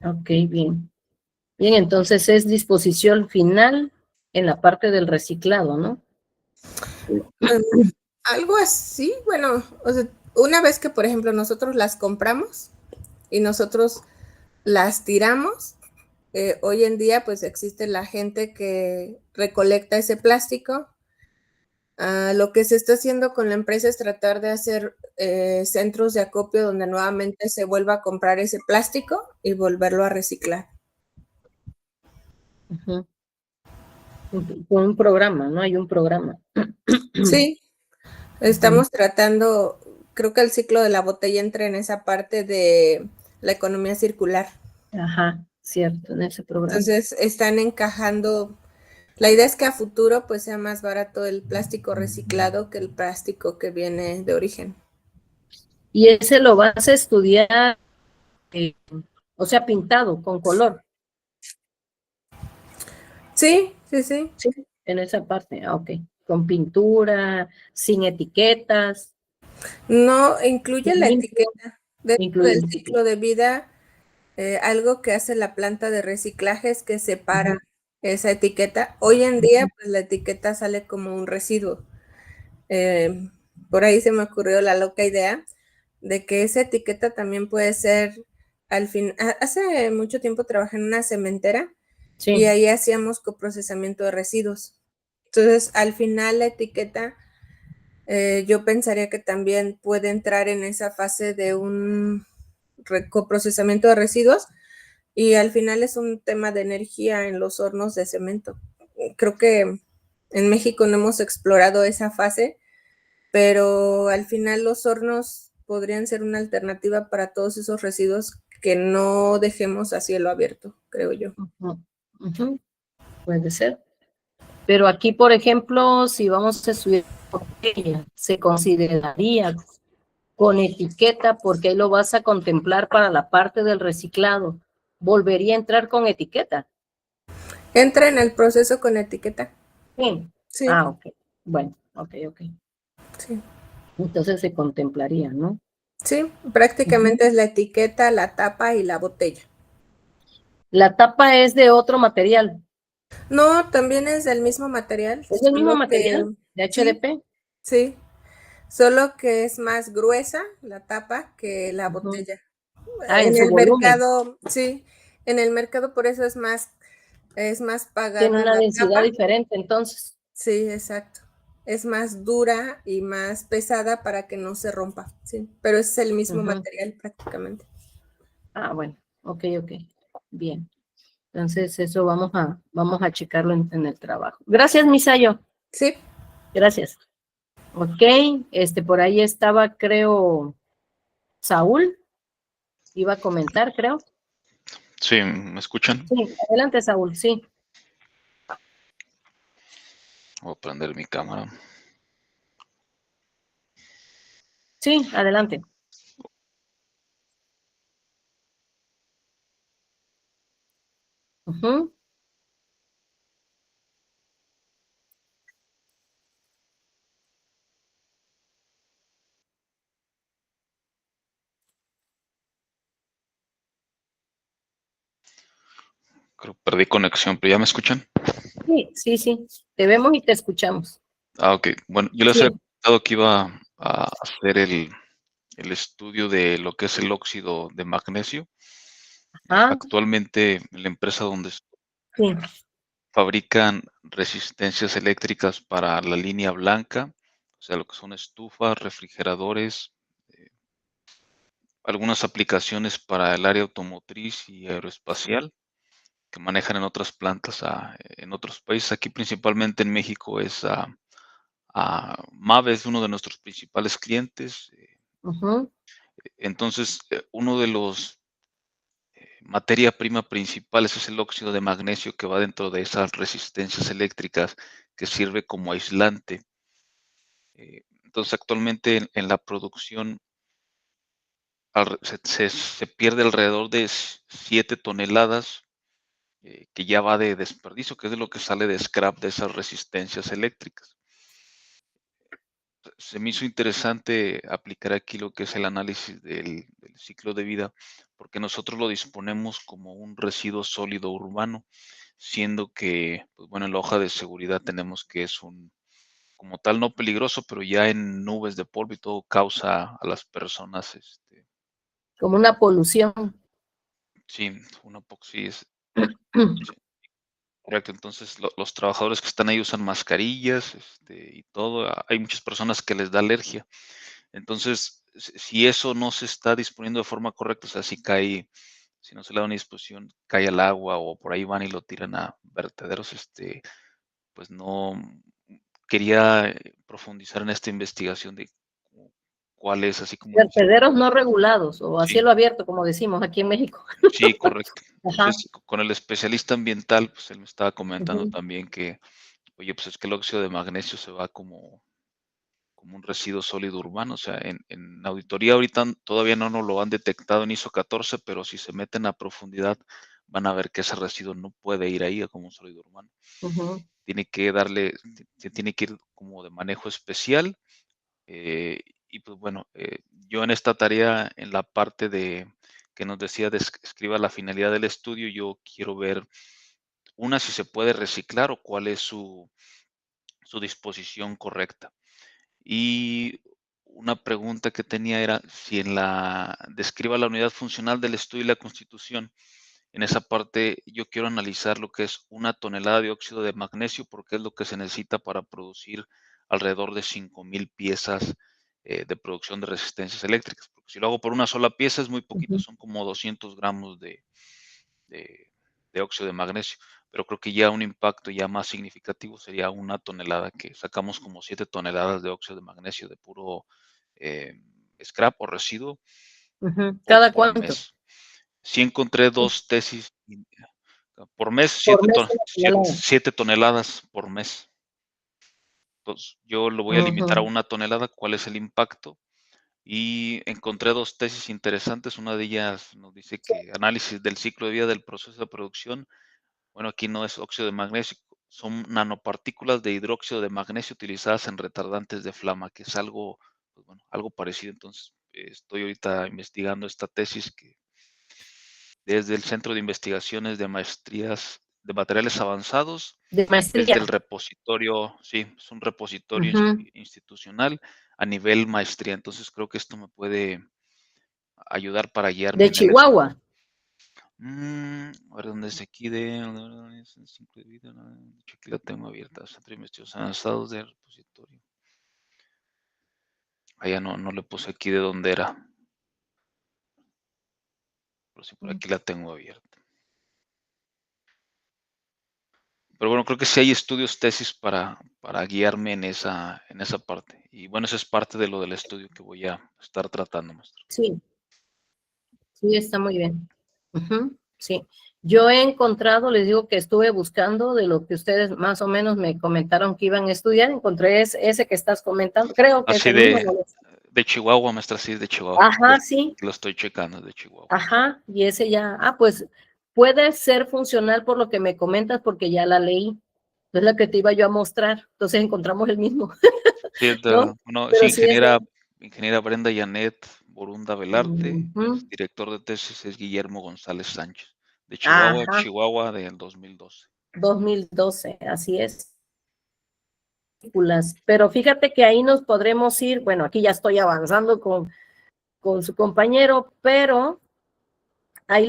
Ok, bien. Bien, entonces es disposición final en la parte del reciclado, ¿no? Algo así, bueno, o sea, una vez que, por ejemplo, nosotros las compramos y nosotros las tiramos, hoy en día pues existe la gente que recolecta ese plástico. Lo que se está haciendo con la empresa es tratar de hacer centros de acopio donde nuevamente se vuelva a comprar ese plástico y volverlo a reciclar. Con un programa, ¿no? Hay un programa. Sí, estamos tratando, creo que el ciclo de la botella entra en esa parte de la economía circular. Ajá, cierto, en ese programa. Entonces están encajando, la idea es que a futuro pues sea más barato el plástico reciclado que el plástico que viene de origen. Y ese lo vas a estudiar, o sea, pintado con color. Sí, sí, sí. Sí, en esa parte, ok. Con pintura, sin etiquetas. No incluye la Limpio, etiqueta. Dentro incluye del el ciclo de vida, algo que hace la planta de reciclaje es que separa esa etiqueta. Hoy en día, pues la etiqueta sale como un residuo. Por ahí se me ocurrió la loca idea de que esa etiqueta también puede ser, al fin, hace mucho tiempo trabajé en una cementera y ahí hacíamos coprocesamiento de residuos. Entonces, al final la etiqueta, yo pensaría que también puede entrar en esa fase de un coprocesamiento de residuos y al final es un tema de energía en los hornos de cemento. Creo que en México no hemos explorado esa fase, pero al final los hornos podrían ser una alternativa para todos esos residuos que no dejemos a cielo abierto, creo yo. Puede ser. Pero aquí, por ejemplo, si vamos a estudiar botella, se consideraría con etiqueta, porque ahí lo vas a contemplar para la parte del reciclado. ¿Volvería a entrar con etiqueta? Entra en el proceso con etiqueta. Sí. Sí. Ah, ok. Bueno, ok. Sí. Entonces se contemplaría, ¿no? Sí, prácticamente es la etiqueta, la tapa y la botella. La tapa es de otro material. No, también es del mismo material. ¿Es del mismo material? ¿De HDP? Sí, solo que es más gruesa la tapa que la botella. Ah, en En su el volumen. mercado, sí, en el mercado por eso es más pagada Tiene una la densidad tapa. diferente, entonces. Sí, exacto. Es más dura y más pesada para que no se rompa, sí, pero es el mismo material prácticamente. Ah, bueno, ok. Bien. Entonces, eso vamos a checarlo en el trabajo. Gracias, Misayo. Sí. Gracias. Ok, por ahí estaba, creo, Saúl. Iba a comentar, creo. Sí, ¿me escuchan? Sí, adelante, Saúl, sí. Voy a prender mi cámara. Sí, adelante. Creo que perdí conexión, pero ¿ya me escuchan? Sí. Te vemos y te escuchamos. Ah, ok. Bueno, yo les Sí. había comentado que iba a hacer el estudio de lo que es el óxido de magnesio. Ah, Actualmente, la empresa donde sí. fabrican resistencias eléctricas para la línea blanca, o sea, lo que son estufas, refrigeradores, algunas aplicaciones para el área automotriz y aeroespacial que manejan en otras plantas en otros países. Aquí principalmente en México es Mave, es uno de nuestros principales clientes. Ujú. Entonces, uno de los materia prima principales es el óxido de magnesio que va dentro de esas resistencias eléctricas que sirve como aislante. Entonces, actualmente en la producción se pierde alrededor de 7 toneladas que ya va de desperdicio, que es de lo que sale de scrap de esas resistencias eléctricas. Se me hizo interesante aplicar aquí lo que es el análisis del ciclo de vida, porque nosotros lo disponemos como un residuo sólido urbano, siendo que, pues bueno, en la hoja de seguridad tenemos que es como tal, no peligroso, pero ya en nubes de polvo y todo causa a las personas, Como una polución. sí, sí, sí, correcto. Entonces, los trabajadores que están ahí usan mascarillas, y todo. Hay muchas personas que les da alergia. Entonces, si eso no se está disponiendo de forma correcta, o sea, si no se le da una disposición, cae al agua o por ahí van y lo tiran a vertederos, pues no quería profundizar en esta investigación de cuál es, así como Vertederos no regulados o a sí, cielo abierto, como decimos aquí en México. sí, correcto. Ajá. Entonces, con el especialista ambiental, pues él me estaba comentando Ujú. también que, oye, pues es que el óxido de magnesio se va como un residuo sólido urbano. O sea, en auditoría ahorita todavía no nos lo han detectado en ISO 14, pero si se meten a profundidad van a ver que ese residuo no puede ir ahí como un sólido urbano. Ujú. Tiene que ir como de manejo especial. Y pues bueno, yo en esta tarea, en la parte de que nos decía escriba la finalidad del estudio, yo quiero ver si se puede reciclar o cuál es su disposición correcta. Y una pregunta que tenía era si describa la unidad funcional del estudio y la constitución. En esa parte yo quiero analizar lo que es 1 tonelada de óxido de magnesio, porque es lo que se necesita para producir alrededor de 5,000 piezas de producción de resistencias eléctricas. Porque si lo hago por una sola pieza es muy poquito, Ujú. son como 200 gramos de, de óxido de magnesio, pero creo que ya un impacto ya más significativo sería 1 tonelada, que sacamos como 7 toneladas de óxido de magnesio de puro scrap o residuo Ujú. ¿Cada por cuánto? mes. Sí encontré 2 tesis por mes, Por mes una tonelada. 7 toneladas por mes. Entonces, yo lo voy a limitar a Ujú. 1 tonelada. ¿Cuál es el impacto? Y encontré 2 tesis interesantes. Una de ellas nos dice Sí. que análisis del ciclo de vida del proceso de producción. Bueno, aquí no es óxido de magnesio, son nanopartículas de hidróxido de magnesio utilizadas en retardantes de flama, que es algo, pues bueno, algo parecido. Entonces, estoy ahorita investigando esta tesis que desde el Centro de Investigaciones de Maestrías de Materiales Avanzados, De desde el maestría. repositorio, sí, es un repositorio Ujú. institucional a nivel maestría. Entonces, creo que esto me puede ayudar para guiarme De en el estudio. Chihuahua. A ver, ¿dónde es aquí aquí la tengo abierta, Centro de Investigación Avanzados del repositorio. Allá no le puse aquí de dónde era, pero sí por aquí la tengo abierta. Pero bueno, creo que sí hay estudios, tesis para guiarme en esa parte. Y bueno, eso es parte de lo del estudio que voy a estar tratando, maestro. Sí, sí, está muy bien. Ujú. Sí. Yo he encontrado, les digo que estuve buscando de lo que ustedes más o menos me comentaron que iban a estudiar, encontré ese que estás comentando, creo que es Así el mismo. de Chihuahua, maestra, sí, de Chihuahua. Ajá, sí. Lo estoy checando, de Chihuahua. Ajá, y ese ya, pues puede ser funcional por lo que me comentas porque ya la leí. Es la que te iba yo a mostrar. Entonces encontramos el mismo, Sí, ¿no? sí, Pero sí es de... ingeniera Brenda Janet Borunda Velarte, Ujú. director de tesis es Guillermo González Sánchez. de Chihuahua, Ajá. Chihuahua del 2012. 2012, así es. Pero fíjate que ahí nos podremos ir, bueno, aquí ya estoy avanzando con su compañero, pero ahí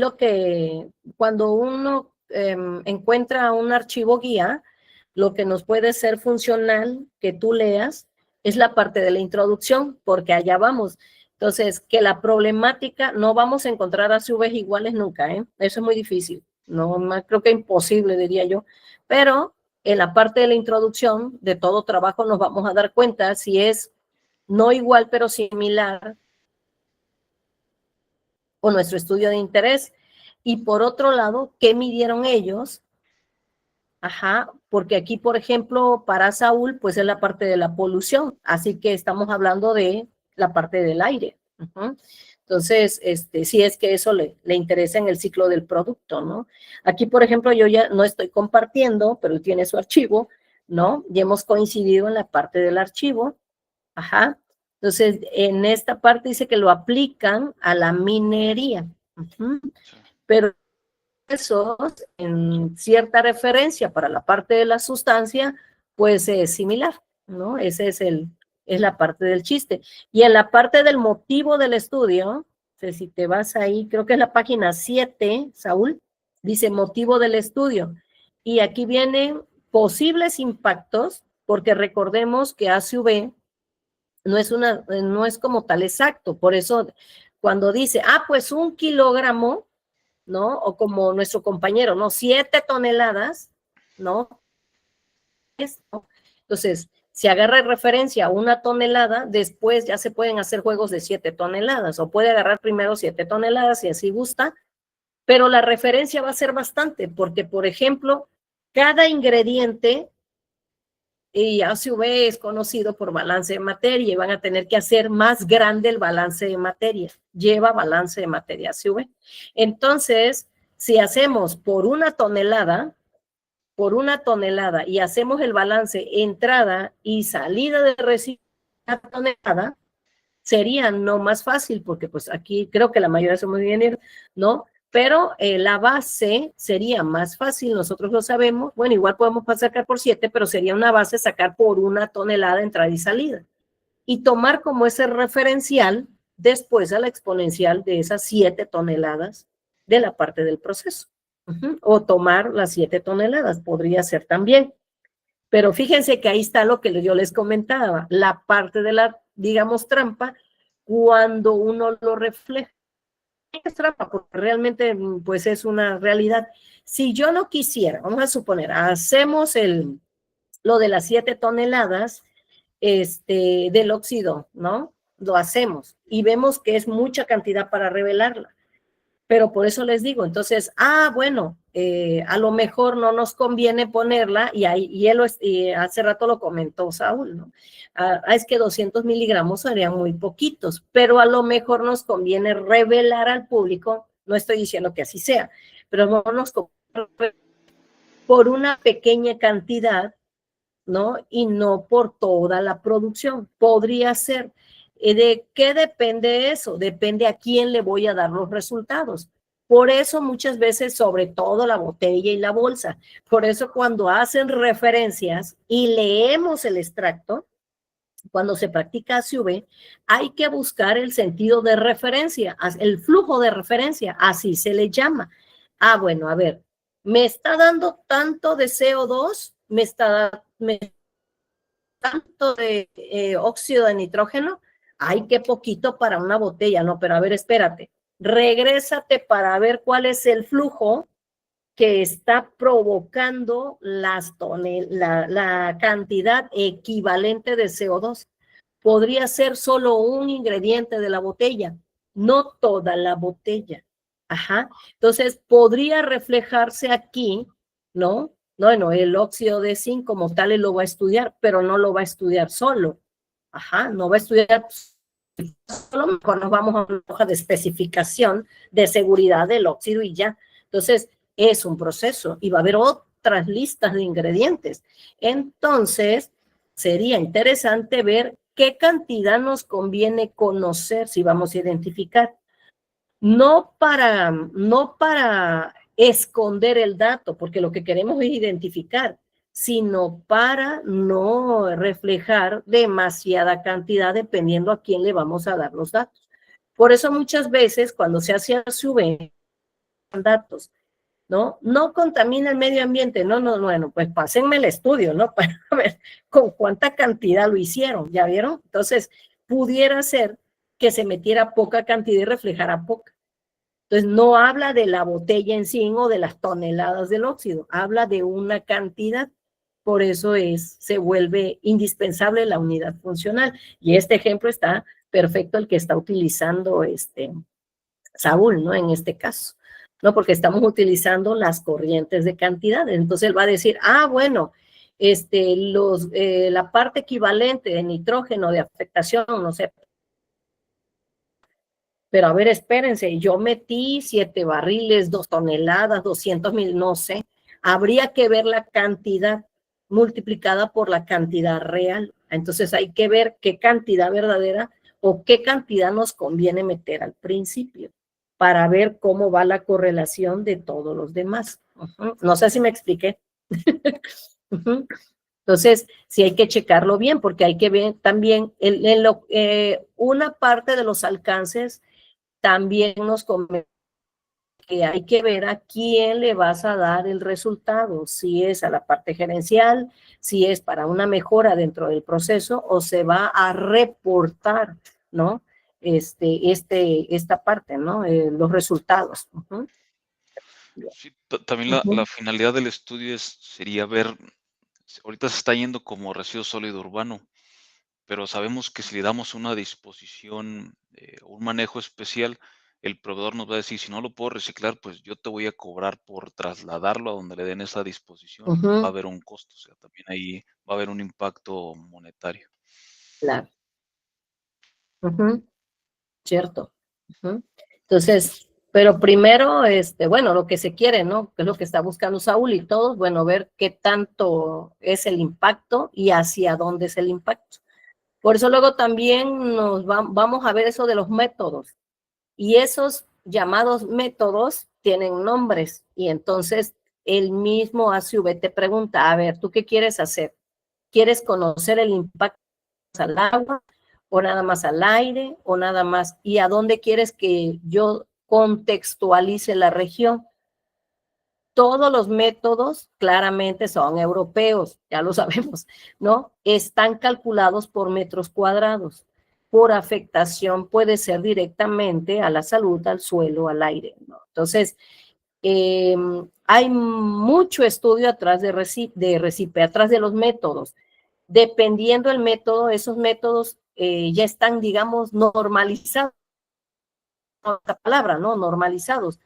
cuando uno encuentra un archivo guía, lo que nos puede ser funcional que tú leas es la parte de la introducción, porque allá vamos. Entonces, que la problemática, no vamos a encontrar ACVs iguales nunca, ¿eh? Eso es muy difícil. No, creo que imposible, diría yo. Pero en la parte de la introducción de todo trabajo nos vamos a dar cuenta si es no igual, pero similar o nuestro estudio de interés. Y por otro lado, ¿qué midieron ellos? Ajá, porque aquí, por ejemplo, para Saúl, pues es la parte de la polución, así que estamos hablando de la parte del aire. Entonces, sí es que eso le interesa en el ciclo del producto, ¿no? Aquí, por ejemplo, yo ya no estoy compartiendo, pero él tiene su archivo, ¿no? Y hemos coincidido en la parte del archivo. Ajá. Entonces, en esta parte dice que lo aplican a la minería. Pero eso, en cierta referencia para la parte de la sustancia, pues es similar, ¿no? Ese es la parte del chiste. Y en la parte del motivo del estudio, si te vas ahí, creo que es la página 7, Saúl, dice motivo del estudio. Y aquí vienen posibles impactos, porque recordemos que ACV no es como tal exacto. Por eso, cuando dice, pues 1 kilogramo, ¿no? O como nuestro compañero, ¿no? 7 toneladas, ¿no? Entonces, si agarra referencia a 1 tonelada, después ya se pueden hacer juegos de 7 toneladas, o puede agarrar primero 7 toneladas si así gusta, pero la referencia va a ser bastante, porque, por ejemplo, cada ingrediente, y ACV es conocido por balance de materia, y van a tener que hacer más grande el balance de materia, lleva balance de materia ACV. Entonces, si hacemos por 1 tonelada, y hacemos el balance entrada y salida de residuos de 1 tonelada, sería no más fácil, porque pues aquí creo que la mayoría somos ingenieros, ¿no? Pero la base sería más fácil, nosotros lo sabemos, bueno, igual podemos sacar por 7, pero sería una base sacar por 1 tonelada entrada y salida. Y tomar como ese referencial después a la exponencial de esas 7 toneladas de la parte del proceso. O tomar las 7 toneladas, podría ser también. Pero fíjense que ahí está lo que yo les comentaba, la parte de la, digamos, trampa, cuando uno lo refleja. Es trampa, porque realmente pues es una realidad. Si yo no quisiera, vamos a suponer, hacemos lo de las 7 toneladas del óxido, ¿no? Lo hacemos y vemos que es mucha cantidad para revelarla. Pero por eso les digo, entonces, bueno, a lo mejor no nos conviene ponerla, y él hace rato lo comentó Saúl, ¿no? Es que 200 miligramos serían muy poquitos, pero a lo mejor nos conviene revelar al público, no estoy diciendo que así sea, pero no nos conviene por una pequeña cantidad, ¿no? Y no por toda la producción. Podría ser. ¿De qué depende eso? Depende a quién le voy a dar los resultados. Por eso muchas veces, sobre todo la botella y la bolsa, por eso cuando hacen referencias y leemos el extracto, cuando se practica ACV, hay que buscar el sentido de referencia, el flujo de referencia, así se le llama. Bueno, a ver, me está dando tanto de CO2, me está tanto de óxido de nitrógeno, ay, qué poquito para una botella, no, pero a ver, espérate, regrésate para ver cuál es el flujo que está provocando la cantidad equivalente de CO2. Podría ser solo un ingrediente de la botella, no toda la botella. Ajá. Entonces, podría reflejarse aquí, ¿no? Bueno, el óxido de zinc como tal él lo va a estudiar, pero no lo va a estudiar solo. Ajá, no va a estudiar solo, mejor nos vamos a una hoja de especificación de seguridad del óxido y ya. Entonces, es un proceso y va a haber otras listas de ingredientes. Entonces, sería interesante ver qué cantidad nos conviene conocer si vamos a identificar. No para esconder el dato, porque lo que queremos es identificar, sino para no reflejar demasiada cantidad dependiendo a quién le vamos a dar los datos. Por eso muchas veces cuando se hace ASV, datos, ¿no? No contamina el medio ambiente, no, bueno, pues pásenme el estudio, ¿no? Para ver con cuánta cantidad lo hicieron, ¿ya vieron? Entonces, pudiera ser que se metiera poca cantidad y reflejara poca. Entonces, no habla de la botella en sí o de las toneladas del óxido, habla de una cantidad. Por eso se vuelve indispensable la unidad funcional. Y este ejemplo está perfecto el que está utilizando Saúl, ¿no? En este caso, ¿no? Porque estamos utilizando las corrientes de cantidades. Entonces él va a decir, bueno, la parte equivalente de nitrógeno de afectación, no sé, pero a ver, espérense, yo metí 7 barriles, 2 toneladas, 200,000, no sé. Habría que ver la cantidad multiplicada por la cantidad real. Entonces hay que ver qué cantidad verdadera o qué cantidad nos conviene meter al principio para ver cómo va la correlación de todos los demás. No sé si me expliqué. Entonces, sí hay que checarlo bien porque hay que ver también una parte de los alcances. También nos comenta que hay que ver a quién le vas a dar el resultado, si es a la parte gerencial, si es para una mejora dentro del proceso o se va a reportar, ¿no? Esta parte, ¿no? Los resultados. Sí, también la finalidad del estudio sería ver, ahorita se está yendo como residuo sólido urbano, pero sabemos que si le damos una disposición, un manejo especial, el proveedor nos va a decir, si no lo puedo reciclar, pues yo te voy a cobrar por trasladarlo a donde le den esa disposición. Va a haber un costo, o sea, también ahí va a haber un impacto monetario. Claro. Cierto. Entonces, pero primero, bueno, lo que se quiere, ¿no? Que es lo que está buscando Saúl y todos, bueno, ver qué tanto es el impacto y hacia dónde es el impacto. Por eso luego también vamos a ver eso de los métodos. Y esos llamados métodos tienen nombres. Y entonces el mismo ASV te pregunta, a ver, ¿tú qué quieres hacer? ¿Quieres conocer el impacto al agua o nada más al aire o nada más? ¿Y a dónde quieres que yo contextualice la región? Todos los métodos claramente son europeos, ya lo sabemos, ¿no? Están calculados por metros cuadrados. Por afectación puede ser directamente a la salud, al suelo, al aire, ¿no? Entonces, hay mucho estudio atrás de Recipe, atrás de los métodos. Dependiendo del método, esos métodos ya están, digamos, normalizados. Otra palabra, ¿no? Normalizados.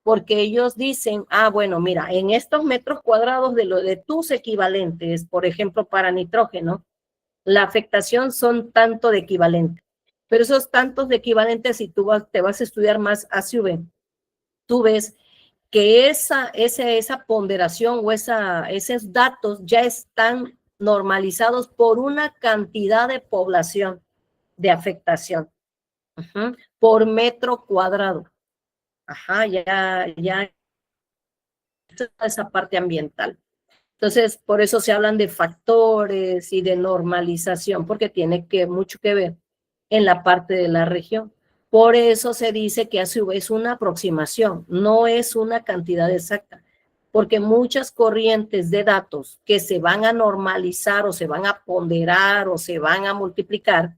Porque ellos dicen, bueno, mira, en estos metros cuadrados de tus equivalentes, por ejemplo, para nitrógeno, la afectación son tanto de equivalente. Pero esos tantos de equivalentes, si tú te vas a estudiar más ASV, tú ves que esa ponderación o esos datos ya están normalizados por una cantidad de población de afectación por metro cuadrado. Ya esa parte ambiental. Entonces, por eso se hablan de factores y de normalización, porque tiene mucho que ver en la parte de la región. Por eso se dice que a su vez es una aproximación, no es una cantidad exacta, porque muchas corrientes de datos que se van a normalizar o se van a ponderar o se van a multiplicar,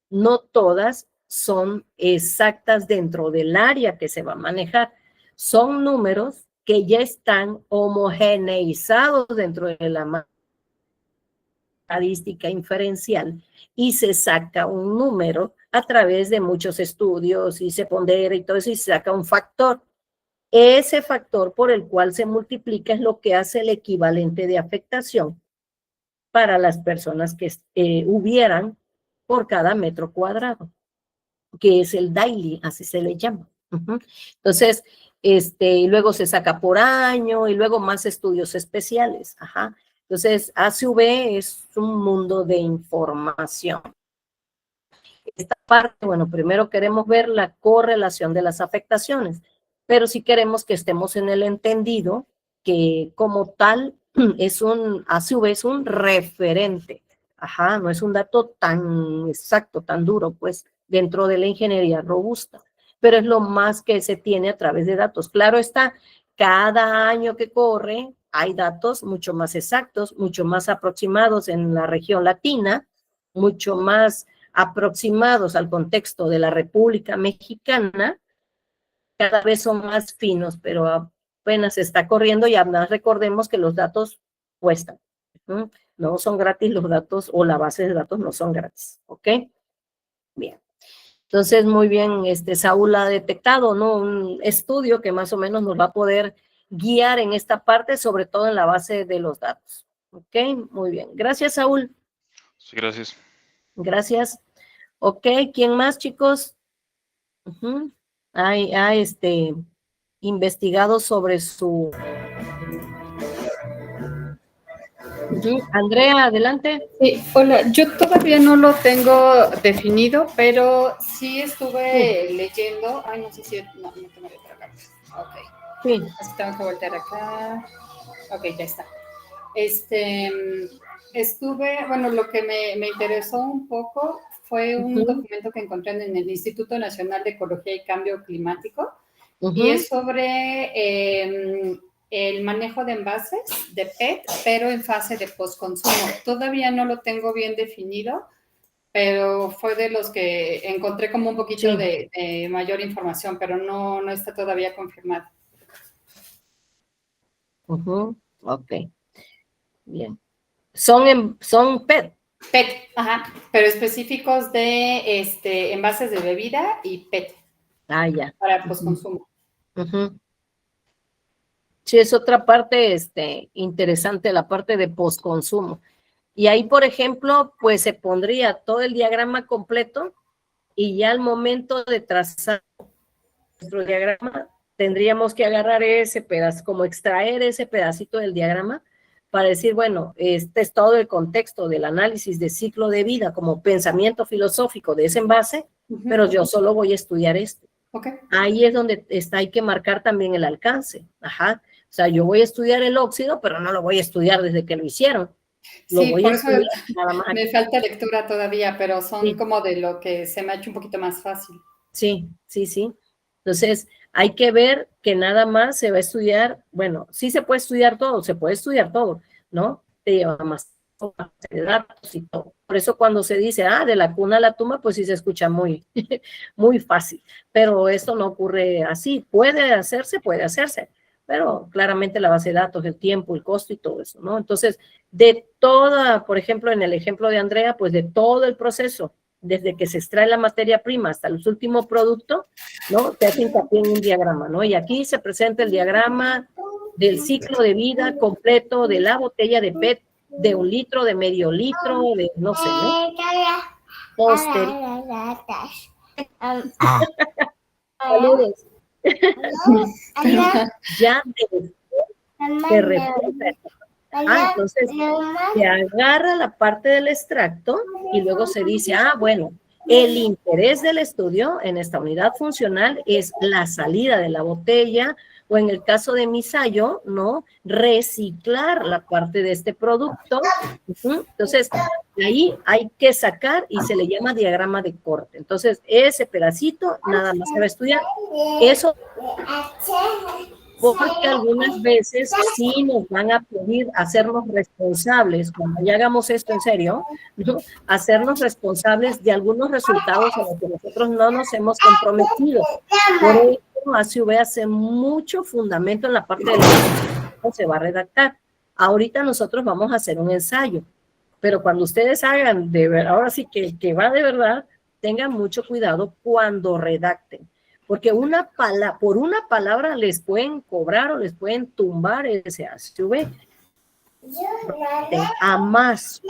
no todas son exactas dentro del área que se va a manejar. Son números que ya están homogeneizados dentro de la estadística inferencial y se saca un número a través de muchos estudios y se pondera y todo eso y se saca un factor. Ese factor por el cual se multiplica es lo que hace el equivalente de afectación para las personas que hubieran por cada metro cuadrado, que es el daily, así se le llama. Entonces, luego se saca por año y luego más estudios especiales. Entonces, ASV es un mundo de información. Esta parte, bueno, primero queremos ver la correlación de las afectaciones. pero sí queremos que estemos en el entendido que como tal es a su vez un referente. Ajá, no es un dato tan exacto, tan duro, pues, dentro de la ingeniería robusta, pero es lo más que se tiene a través de datos. Claro está, cada año que corre hay datos mucho más exactos, mucho más aproximados en la región latina, mucho más aproximados al contexto de la República Mexicana, cada vez son más finos, pero apenas está corriendo y además recordemos que los datos cuestan. No son gratis los datos o la base de datos no son gratis, ¿ok? Bien. Entonces, muy bien, Saúl ha detectado, ¿no? Un estudio que más o menos nos va a poder guiar en esta parte, sobre todo en la base de los datos. ¿Ok? Muy bien. Gracias, Saúl. Sí, gracias. Gracias. Ok, ¿quién más, chicos? Ha investigado sobre su... Andrea, adelante. Sí, hola, yo todavía no lo tengo definido, pero sí estuve leyendo. Ay, no sé si. No tengo letra acá. Ok. Sí. Así tengo que voltear acá. Ok, ya está. Bueno, lo que me interesó un poco fue un documento que encontré en el Instituto Nacional de Ecología y Cambio Climático, y es sobre el manejo de envases de PET, pero en fase de postconsumo. Todavía no lo tengo bien definido, pero fue de los que encontré como un poquito de mayor información, pero no está todavía confirmado. Ok. Bien. Son PET. PET, ajá, pero específicos de envases de bebida y PET. Ah, ya. Para postconsumo. Sí, es otra parte interesante, la parte de postconsumo. Y ahí, por ejemplo, pues se pondría todo el diagrama completo y ya al momento de trazar nuestro diagrama, tendríamos que agarrar ese pedazo, como extraer ese pedacito del diagrama para decir, bueno, este es todo el contexto del análisis de ciclo de vida como pensamiento filosófico de ese envase, pero yo solo voy a estudiar esto. Okay. Ahí es donde hay que marcar también el alcance. Ajá. O sea, yo voy a estudiar el óxido, pero no lo voy a estudiar desde que lo hicieron. Sí, por eso nada más me falta lectura todavía, pero son como de lo que se me ha hecho un poquito más fácil. Sí. Entonces, hay que ver que nada más se va a estudiar, bueno, sí se puede estudiar todo, ¿no? Te lleva más de datos y todo. Por eso cuando se dice, de la cuna a la tumba, pues sí se escucha muy, muy fácil, pero esto no ocurre así. Puede hacerse, pero claramente la base de datos, el tiempo, el costo y todo eso, ¿no? Entonces, de toda, por ejemplo, en el ejemplo de Andrea, pues de todo el proceso, desde que se extrae la materia prima hasta el último producto, ¿no? Se hace hincapié en un diagrama, ¿no? Y aquí se presenta el diagrama del ciclo de vida completo de la botella de PET, de 1 litro, de medio litro, de no sé, ¿no? Saludos. Ya se refiere. Entonces se agarra la parte del extracto y luego se dice, bueno, el interés del estudio en esta unidad funcional es la salida de la botella o en el caso de Misayo, ¿no? Reciclar la parte de este producto. Entonces, ahí hay que sacar y se le llama diagrama de corte. Entonces, ese pedacito nada más se va a estudiar. Eso porque algunas veces sí nos van a pedir hacernos responsables, cuando ya hagamos esto en serio, ¿no? Hacernos responsables de algunos resultados a los que nosotros no nos hemos comprometido. Por eso, ACV hace mucho fundamento en la parte de cómo se va a redactar. Ahorita nosotros vamos a hacer un ensayo, pero cuando ustedes hagan de verdad, ahora sí que va de verdad, tengan mucho cuidado cuando redacten. Porque por una palabra les pueden cobrar o les pueden tumbar ese ACV. A más.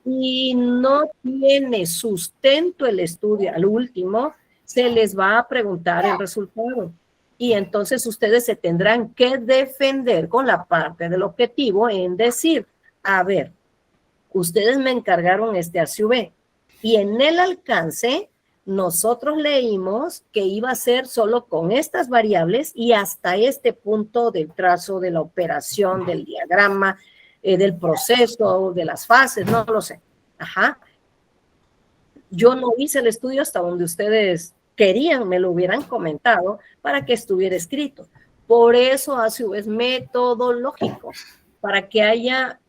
Y no tiene sustento el estudio, al último, se les va a preguntar el resultado. Y entonces ustedes se tendrán que defender con la parte del objetivo en decir, a ver, ustedes me encargaron este ACV y en el alcance nosotros leímos que iba a ser solo con estas variables y hasta este punto del trazo de la operación, del diagrama, del proceso, de las fases, no lo sé. Ajá. Yo no hice el estudio hasta donde ustedes querían, me lo hubieran comentado para que estuviera escrito. Por eso a su vez metodológico, para que haya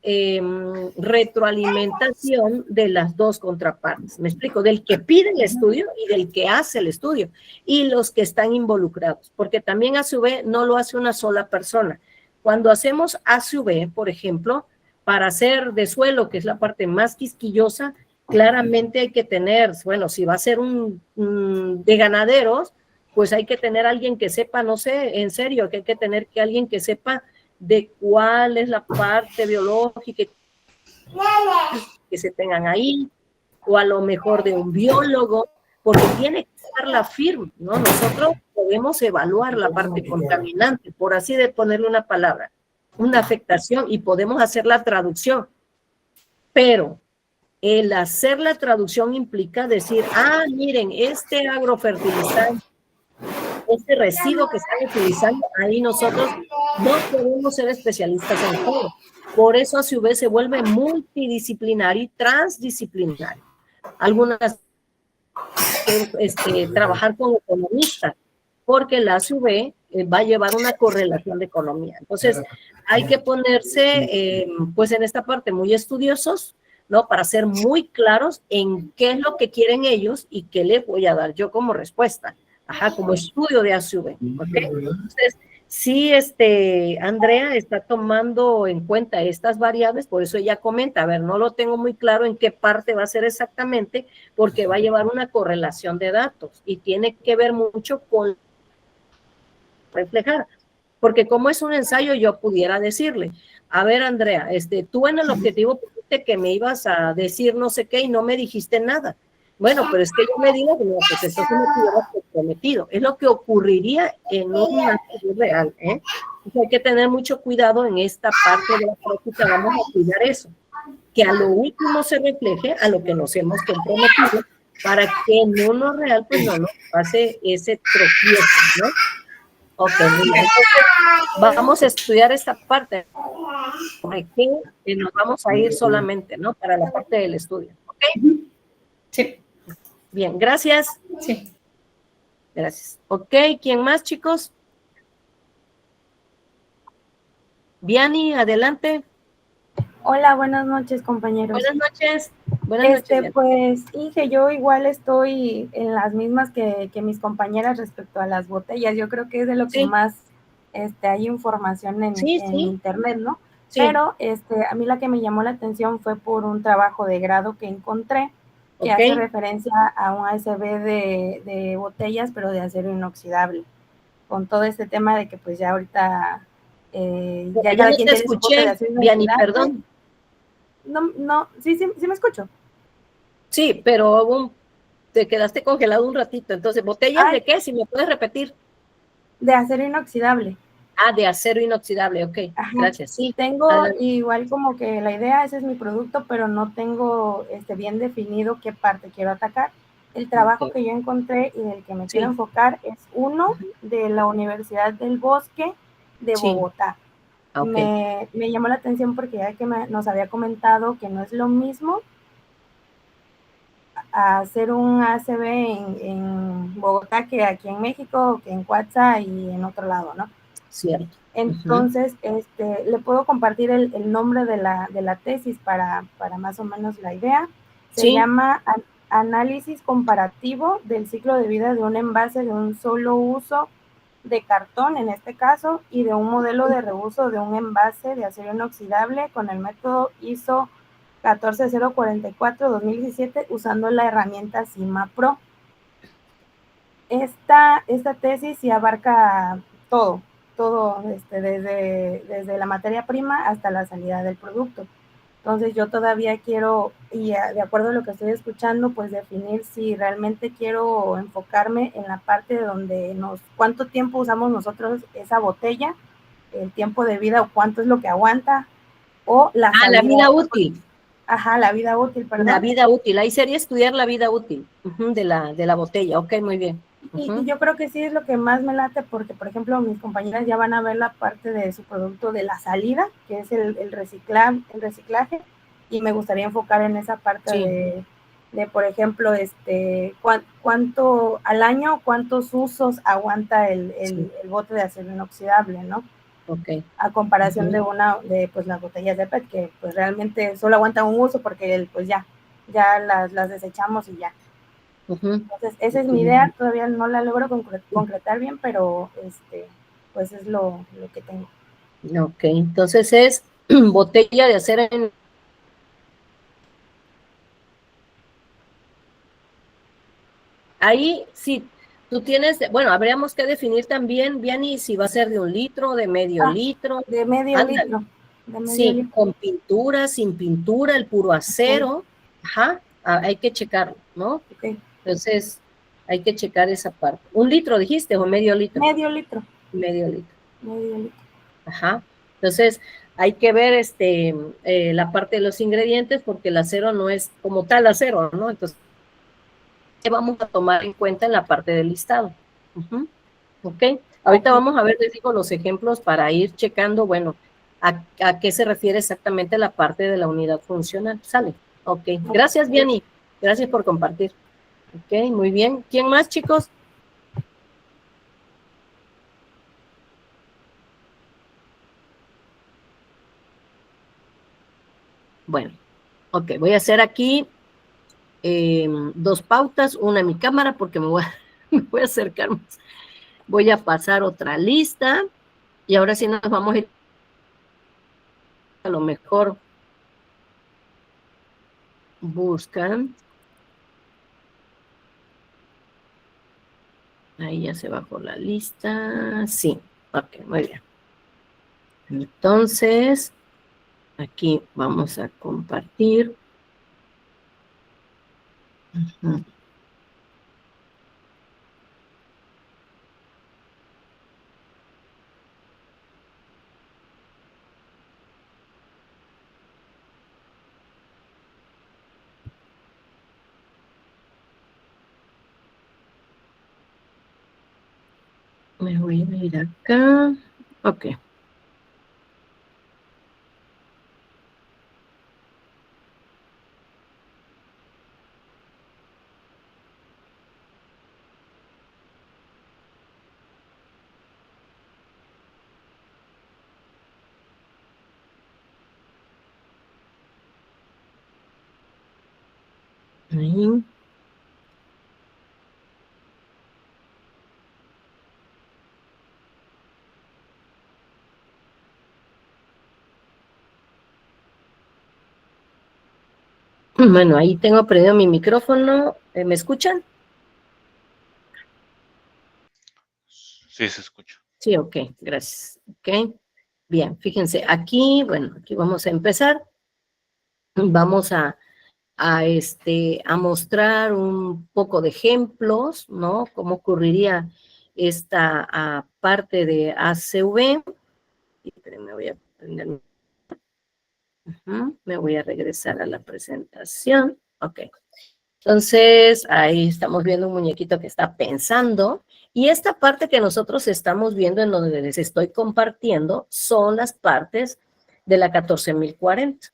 retroalimentación de las dos contrapartes. Me explico, del que pide el estudio y del que hace el estudio y los que están involucrados, porque también a su vez no lo hace una sola persona. Cuando hacemos ASV, por ejemplo, para hacer de suelo, que es la parte más quisquillosa, claramente hay que tener, bueno, si va a ser de ganaderos, pues hay que tener alguien que sepa, no sé, en serio, que hay que tener alguien que sepa de cuál es la parte biológica que se tengan ahí, o a lo mejor de un biólogo, porque tiene que estar la firma, ¿no? Nosotros podemos evaluar la parte contaminante, por así de ponerle una palabra, una afectación, y podemos hacer la traducción, pero el hacer la traducción implica decir, miren, este agrofertilizante, este residuo que están utilizando, ahí nosotros no podemos ser especialistas en todo. Por eso a su vez se vuelve multidisciplinario y transdisciplinario. Algunas trabajar con economistas, porque la ASV va a llevar una correlación de economía. Entonces, hay que ponerse, pues en esta parte, muy estudiosos, ¿no? Para ser muy claros en qué es lo que quieren ellos y qué les voy a dar yo como respuesta. Ajá, como estudio de ASV, ¿ok? Entonces, sí, Andrea está tomando en cuenta estas variables, por eso ella comenta, a ver, no lo tengo muy claro en qué parte va a ser exactamente, porque va a llevar una correlación de datos y tiene que ver mucho con reflejar, porque como es un ensayo, yo pudiera decirle, a ver, Andrea, tú en el objetivo pusiste que me ibas a decir no sé qué y no me dijiste nada. Bueno, pero es que yo me digo, bueno, pues entonces no te hubieras comprometido. Es lo que ocurriría en un acto real, ¿eh? Entonces hay que tener mucho cuidado en esta parte de la práctica, vamos a cuidar eso, que a lo último se refleje a lo que nos hemos comprometido, para que en uno real pues no nos pase ese tropiezo, ¿no? Ok, mira, entonces vamos a estudiar esta parte, sobre qué nos vamos a ir solamente, ¿no? Para la parte del estudio, ¿ok? Sí. Bien, gracias. Sí. Gracias. Ok, ¿quién más, chicos? Viani, adelante. Hola, buenas noches, compañeros. Buenas noches. Buenas noches, Viani. Pues, Inge, yo igual estoy en las mismas que mis compañeras respecto a las botellas. Yo creo que es de lo que más hay información en internet, ¿no? Sí. Pero a mí la que me llamó la atención fue por un trabajo de grado que encontré, que hace referencia a un ASV de botellas, pero de acero inoxidable, con todo este tema de que pues ya ahorita ya cada quien te escuché, Viani, perdón. No, sí me escucho. Sí, pero te quedaste congelado un ratito. Entonces, ¿botellas de qué? Si me puedes repetir. De acero inoxidable. De acero inoxidable, ok. Ajá. Gracias. Sí. Tengo igual como que la idea, ese es mi producto, pero no tengo bien definido qué parte quiero atacar. El trabajo que yo encontré y del que me quiero enfocar es uno de la Universidad del Bosque de Bogotá. Okay. Me llamó la atención porque ya que nos había comentado que no es lo mismo hacer un ASV en Bogotá que aquí en México, que en Coatza y en otro lado, ¿no? Cierto. Entonces, le puedo compartir el nombre de la tesis para más o menos la idea. Se llama Análisis comparativo del ciclo de vida de un envase de un solo uso de cartón, en este caso, y de un modelo de reuso de un envase de acero inoxidable con el método ISO 14044-2017 usando la herramienta CIMA Pro. Esta tesis sí abarca todo, desde la materia prima hasta la salida del producto. Entonces yo todavía quiero, y de acuerdo a lo que estoy escuchando, pues definir si realmente quiero enfocarme en la parte de donde cuánto tiempo usamos nosotros esa botella, el tiempo de vida o cuánto es lo que aguanta, o la la vida útil. Ajá, la vida útil, perdón. La vida útil, ahí sería estudiar la vida útil de la botella, ok, muy bien. Y yo creo que sí es lo que más me late porque, por ejemplo, mis compañeras ya van a ver la parte de su producto de la salida, que es el reciclaje, y me gustaría enfocar en esa parte sí. de, por ejemplo, cuánto al año, cuántos usos aguanta el bote de acero inoxidable, ¿no? Okay. A comparación de pues las botellas de PET, que pues realmente solo aguantan un uso porque pues ya las desechamos y ya. Entonces, esa es mi idea, todavía no la logro concretar bien, pero pues es lo que tengo. Ok, entonces es botella de acero en... Ahí sí, tú tienes, bueno, habríamos que definir también, Vianney, si va a ser de 1 litro, de medio litro. De medio litro. Sí, con pintura, sin pintura, el puro acero. Ajá, hay que checarlo, ¿no? Okay. Entonces, hay que checar esa parte. 1 litro, dijiste, o medio litro. Medio litro. Medio litro. Medio litro. Ajá. Entonces, hay que ver la parte de los ingredientes porque el acero no es como tal acero, ¿no? Entonces, vamos a tomar en cuenta en la parte del listado. Ok. Ahorita vamos a ver, les digo, los ejemplos para ir checando, bueno, a qué se refiere exactamente la parte de la unidad funcional. ¿Sale? Ok. Gracias, Vianney. Gracias por compartir. Ok, muy bien. ¿Quién más, chicos? Bueno, ok, voy a hacer aquí 2 pautas, una en mi cámara porque me voy a acercar más. Voy a pasar otra lista y ahora sí nos vamos a ir a lo mejor buscan. Ahí ya se bajó la lista. Sí, ok, muy bien. Entonces, aquí vamos a compartir. Me voy a ir acá. Ok. Ahí. Bueno, ahí tengo prendido mi micrófono. ¿Me escuchan? Sí, se escucha. Sí, ok, gracias. Ok, bien, fíjense, aquí, bueno, aquí vamos a empezar. Vamos a mostrar un poco de ejemplos, ¿no? Cómo ocurriría esta parte de ACV. Me voy a prender. Me voy a regresar a la presentación. Ok. Entonces, ahí estamos viendo un muñequito que está pensando. Y esta parte que nosotros estamos viendo en donde les estoy compartiendo son las partes de la 14040.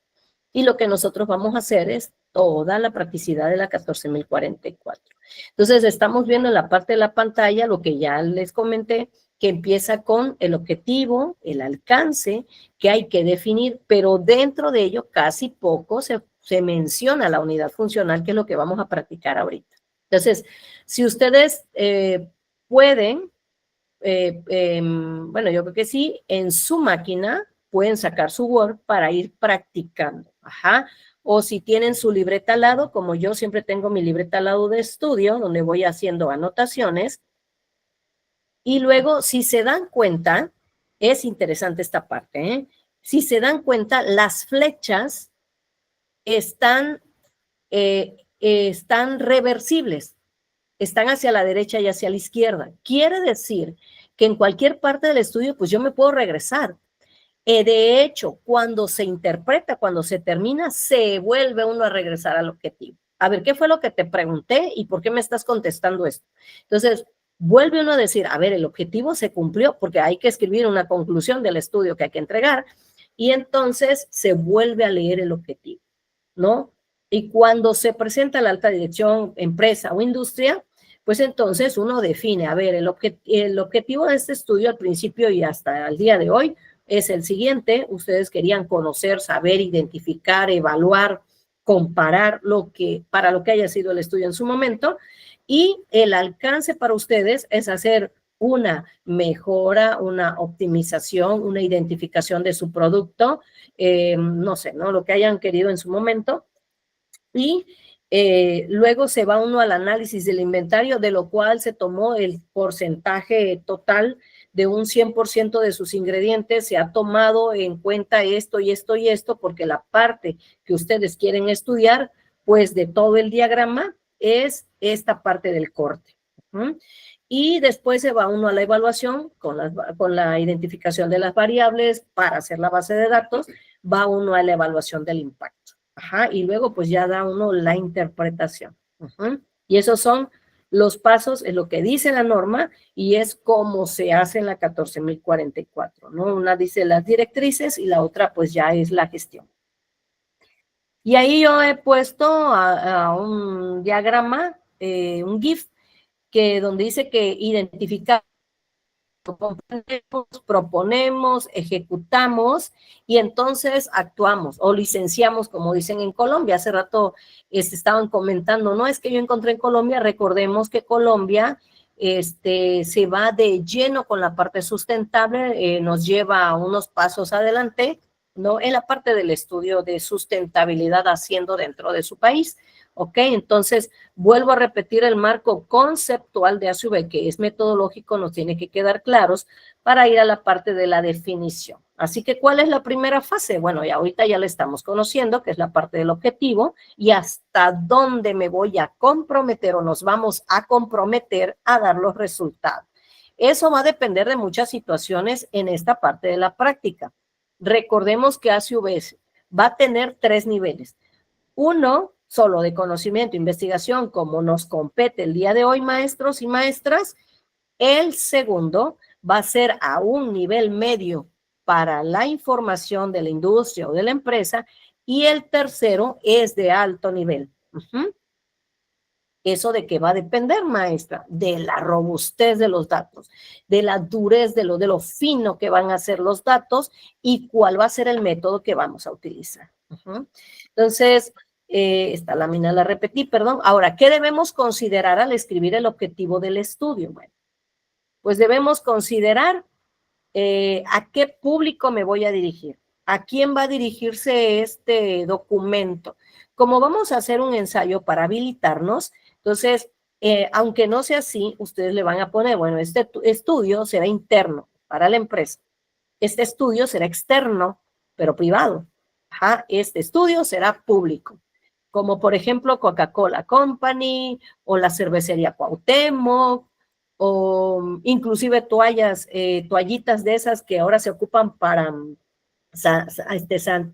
Y lo que nosotros vamos a hacer es toda la practicidad de la 14044. Entonces, estamos viendo en la parte de la pantalla lo que ya les comenté, que empieza con el objetivo, el alcance que hay que definir, pero dentro de ello casi poco se menciona la unidad funcional, que es lo que vamos a practicar ahorita. Entonces, si ustedes pueden, bueno, yo creo que sí, en su máquina pueden sacar su Word para ir practicando. Ajá. O si tienen su libreta al lado, como yo siempre tengo mi libreta al lado de estudio, donde voy haciendo anotaciones. Y luego, si se dan cuenta, es interesante esta parte, ¿eh? Si se dan cuenta, las flechas están reversibles, están hacia la derecha y hacia la izquierda. Quiere decir que en cualquier parte del estudio, pues yo me puedo regresar. De hecho, cuando se interpreta, cuando se termina, se vuelve uno a regresar al objetivo. A ver, ¿qué fue lo que te pregunté y por qué me estás contestando esto? Entonces, vuelve uno a decir, a ver, el objetivo se cumplió porque hay que escribir una conclusión del estudio que hay que entregar y entonces se vuelve a leer el objetivo, ¿no? Y cuando se presenta la alta dirección, empresa o industria, pues entonces uno define, a ver, el objetivo de este estudio al principio y hasta el día de hoy es el siguiente. Ustedes querían conocer, saber, identificar, evaluar, comparar para lo que haya sido el estudio en su momento, y el alcance para ustedes es hacer una mejora, una optimización, una identificación de su producto, no sé, ¿no? Lo que hayan querido en su momento, y luego se va uno al análisis del inventario, de lo cual se tomó el porcentaje total de un 100% de sus ingredientes, se ha tomado en cuenta esto y esto y esto, porque la parte que ustedes quieren estudiar, pues de todo el diagrama, es esta parte del corte. Y después se va uno a la evaluación con la identificación de las variables para hacer la base de datos, va uno a la evaluación del impacto. Ajá, y luego pues ya da uno la interpretación. Y esos son los pasos, es lo que dice la norma y es como se hace en la 14.044, ¿no? Una dice las directrices y la otra pues ya es la gestión. Y ahí yo he puesto a un diagrama, un GIF, donde dice que identificar, proponemos, ejecutamos y entonces actuamos o licenciamos, como dicen en Colombia. Hace rato estaban comentando, no es que yo encontré en Colombia, recordemos que Colombia se va de lleno con la parte sustentable, nos lleva a unos pasos adelante, ¿no? En la parte del estudio de sustentabilidad haciendo dentro de su país. ¿Ok? Entonces, vuelvo a repetir el marco conceptual de ACV, que es metodológico, nos tiene que quedar claros para ir a la parte de la definición. Así que, ¿cuál es la primera fase? Bueno, ya ahorita ya la estamos conociendo, que es la parte del objetivo, y hasta dónde me voy a comprometer o nos vamos a comprometer a dar los resultados. Eso va a depender de muchas situaciones en esta parte de la práctica. Recordemos que ACV va a tener 3 niveles. Uno, solo de conocimiento, investigación, como nos compete el día de hoy, maestros y maestras. El segundo va a ser a un nivel medio para la información de la industria o de la empresa. Y el tercero es de alto nivel. ¿Eso de qué va a depender, maestra? De la robustez de los datos, de la durez de lo fino que van a ser los datos y cuál va a ser el método que vamos a utilizar. Entonces, esta lámina la repetí, perdón. Ahora, ¿qué debemos considerar al escribir el objetivo del estudio? Bueno, pues debemos considerar a qué público me voy a dirigir, a quién va a dirigirse este documento. Como vamos a hacer un ensayo para habilitarnos, entonces, aunque no sea así, ustedes le van a poner, bueno, este estudio será interno para la empresa. Este estudio será externo, pero privado. Ajá, este estudio será público. Como por ejemplo Coca-Cola Company o la cervecería Cuauhtémoc o inclusive toallitas de esas que ahora se ocupan para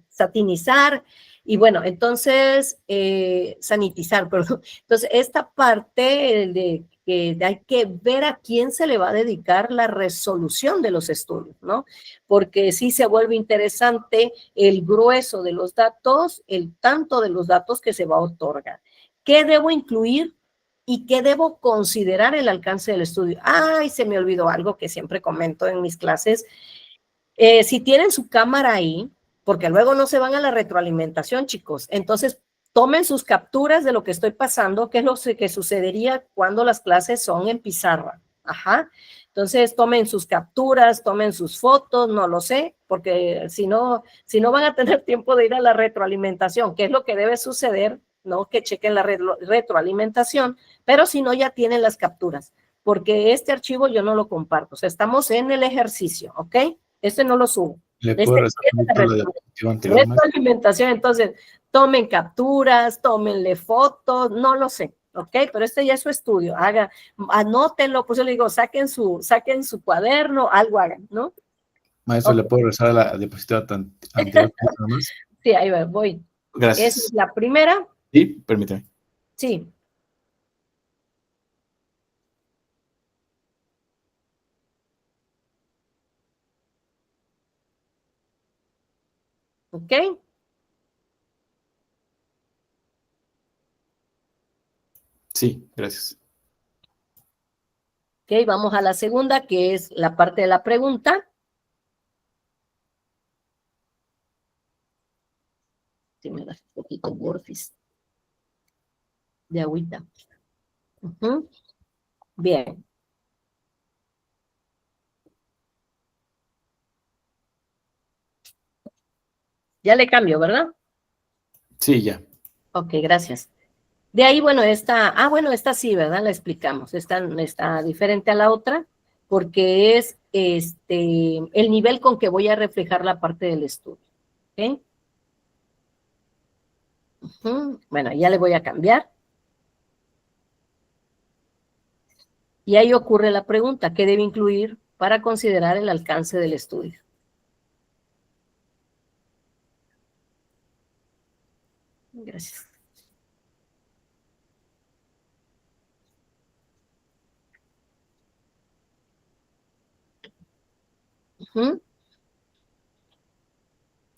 satinizar y bueno, entonces sanitizar, perdón. Entonces esta parte de que hay que ver a quién se le va a dedicar la resolución de los estudios, ¿no? Porque sí se vuelve interesante el grueso de los datos, el tanto de los datos que se va a otorgar. ¿Qué debo incluir y qué debo considerar el alcance del estudio? Ay, se me olvidó algo que siempre comento en mis clases. Si tienen su cámara ahí, porque luego no se van a la retroalimentación, chicos, entonces tomen sus capturas de lo que estoy pasando, que es lo que sucedería cuando las clases son en pizarra. Ajá. Entonces, tomen sus capturas, tomen sus fotos, no lo sé, porque si no van a tener tiempo de ir a la retroalimentación, que es lo que debe suceder, ¿no? Que chequen la retroalimentación, pero si no, ya tienen las capturas, porque este archivo yo no lo comparto. O sea, estamos en el ejercicio, ¿ok? Este no lo subo. ¿Le puedo retroalimentación, entonces, tomen capturas, tómenle fotos, no lo sé, ¿ok? Pero este ya es su estudio, anótenlo, pues yo le digo, saquen su cuaderno, algo hagan, ¿no? Maestro, ¿le puedo regresar a la diapositiva anterior nada más? Sí, ahí voy. Gracias. ¿Es la primera? Sí, permíteme. Sí. ¿Ok? Sí, gracias. Ok, vamos a la segunda, que es la parte de la pregunta. Si me das un poquito, porfis, de agüita. Bien. Ya le cambio, ¿verdad? Sí, ya. Ok, gracias. De ahí, bueno, esta sí, ¿verdad? La explicamos. Está diferente a la otra porque es el nivel con que voy a reflejar la parte del estudio. ¿Ok? Bueno, ya le voy a cambiar. Y ahí ocurre la pregunta, ¿qué debe incluir para considerar el alcance del estudio? Gracias.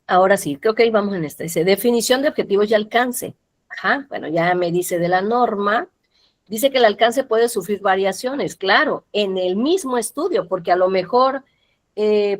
Ahora sí, creo que ahí vamos en esta. Dice, definición de objetivos y alcance. Ajá, bueno, ya me dice de la norma. Dice que el alcance puede sufrir variaciones, claro, en el mismo estudio, porque a lo mejor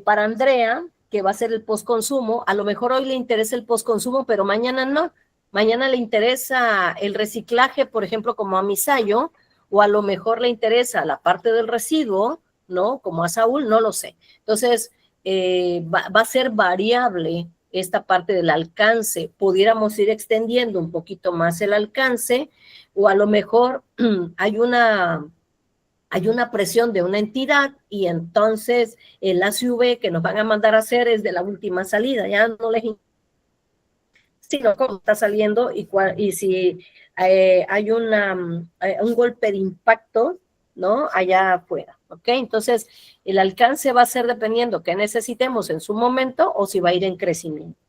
para Andrea, que va a ser el postconsumo, a lo mejor hoy le interesa el postconsumo, pero mañana no. Mañana le interesa el reciclaje, por ejemplo, como a Misayo, o a lo mejor le interesa la parte del residuo, ¿no? Como a Saúl, no lo sé. Entonces, va a ser variable esta parte del alcance. Pudiéramos ir extendiendo un poquito más el alcance, o a lo mejor hay una presión de una entidad y entonces el ACV que nos van a mandar a hacer es de la última salida, ya no les sino cómo está saliendo y si hay un golpe de impacto, ¿no? Allá afuera, ¿ok? Entonces, el alcance va a ser dependiendo que necesitemos en su momento o si va a ir en crecimiento.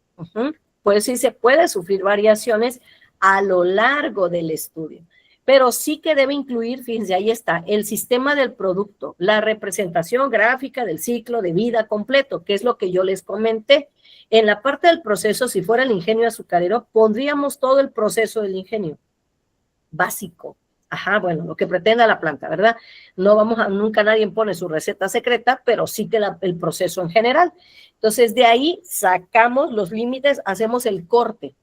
Pues sí se puede sufrir variaciones a lo largo del estudio, pero sí que debe incluir, fíjense, ahí está, el sistema del producto, la representación gráfica del ciclo de vida completo, que es lo que yo les comenté. En la parte del proceso, si fuera el ingenio azucarero, pondríamos todo el proceso del ingenio básico. Ajá, bueno, lo que pretenda la planta, ¿verdad? Nunca nadie pone su receta secreta, pero sí que el proceso en general. Entonces, de ahí sacamos los límites, hacemos el corte.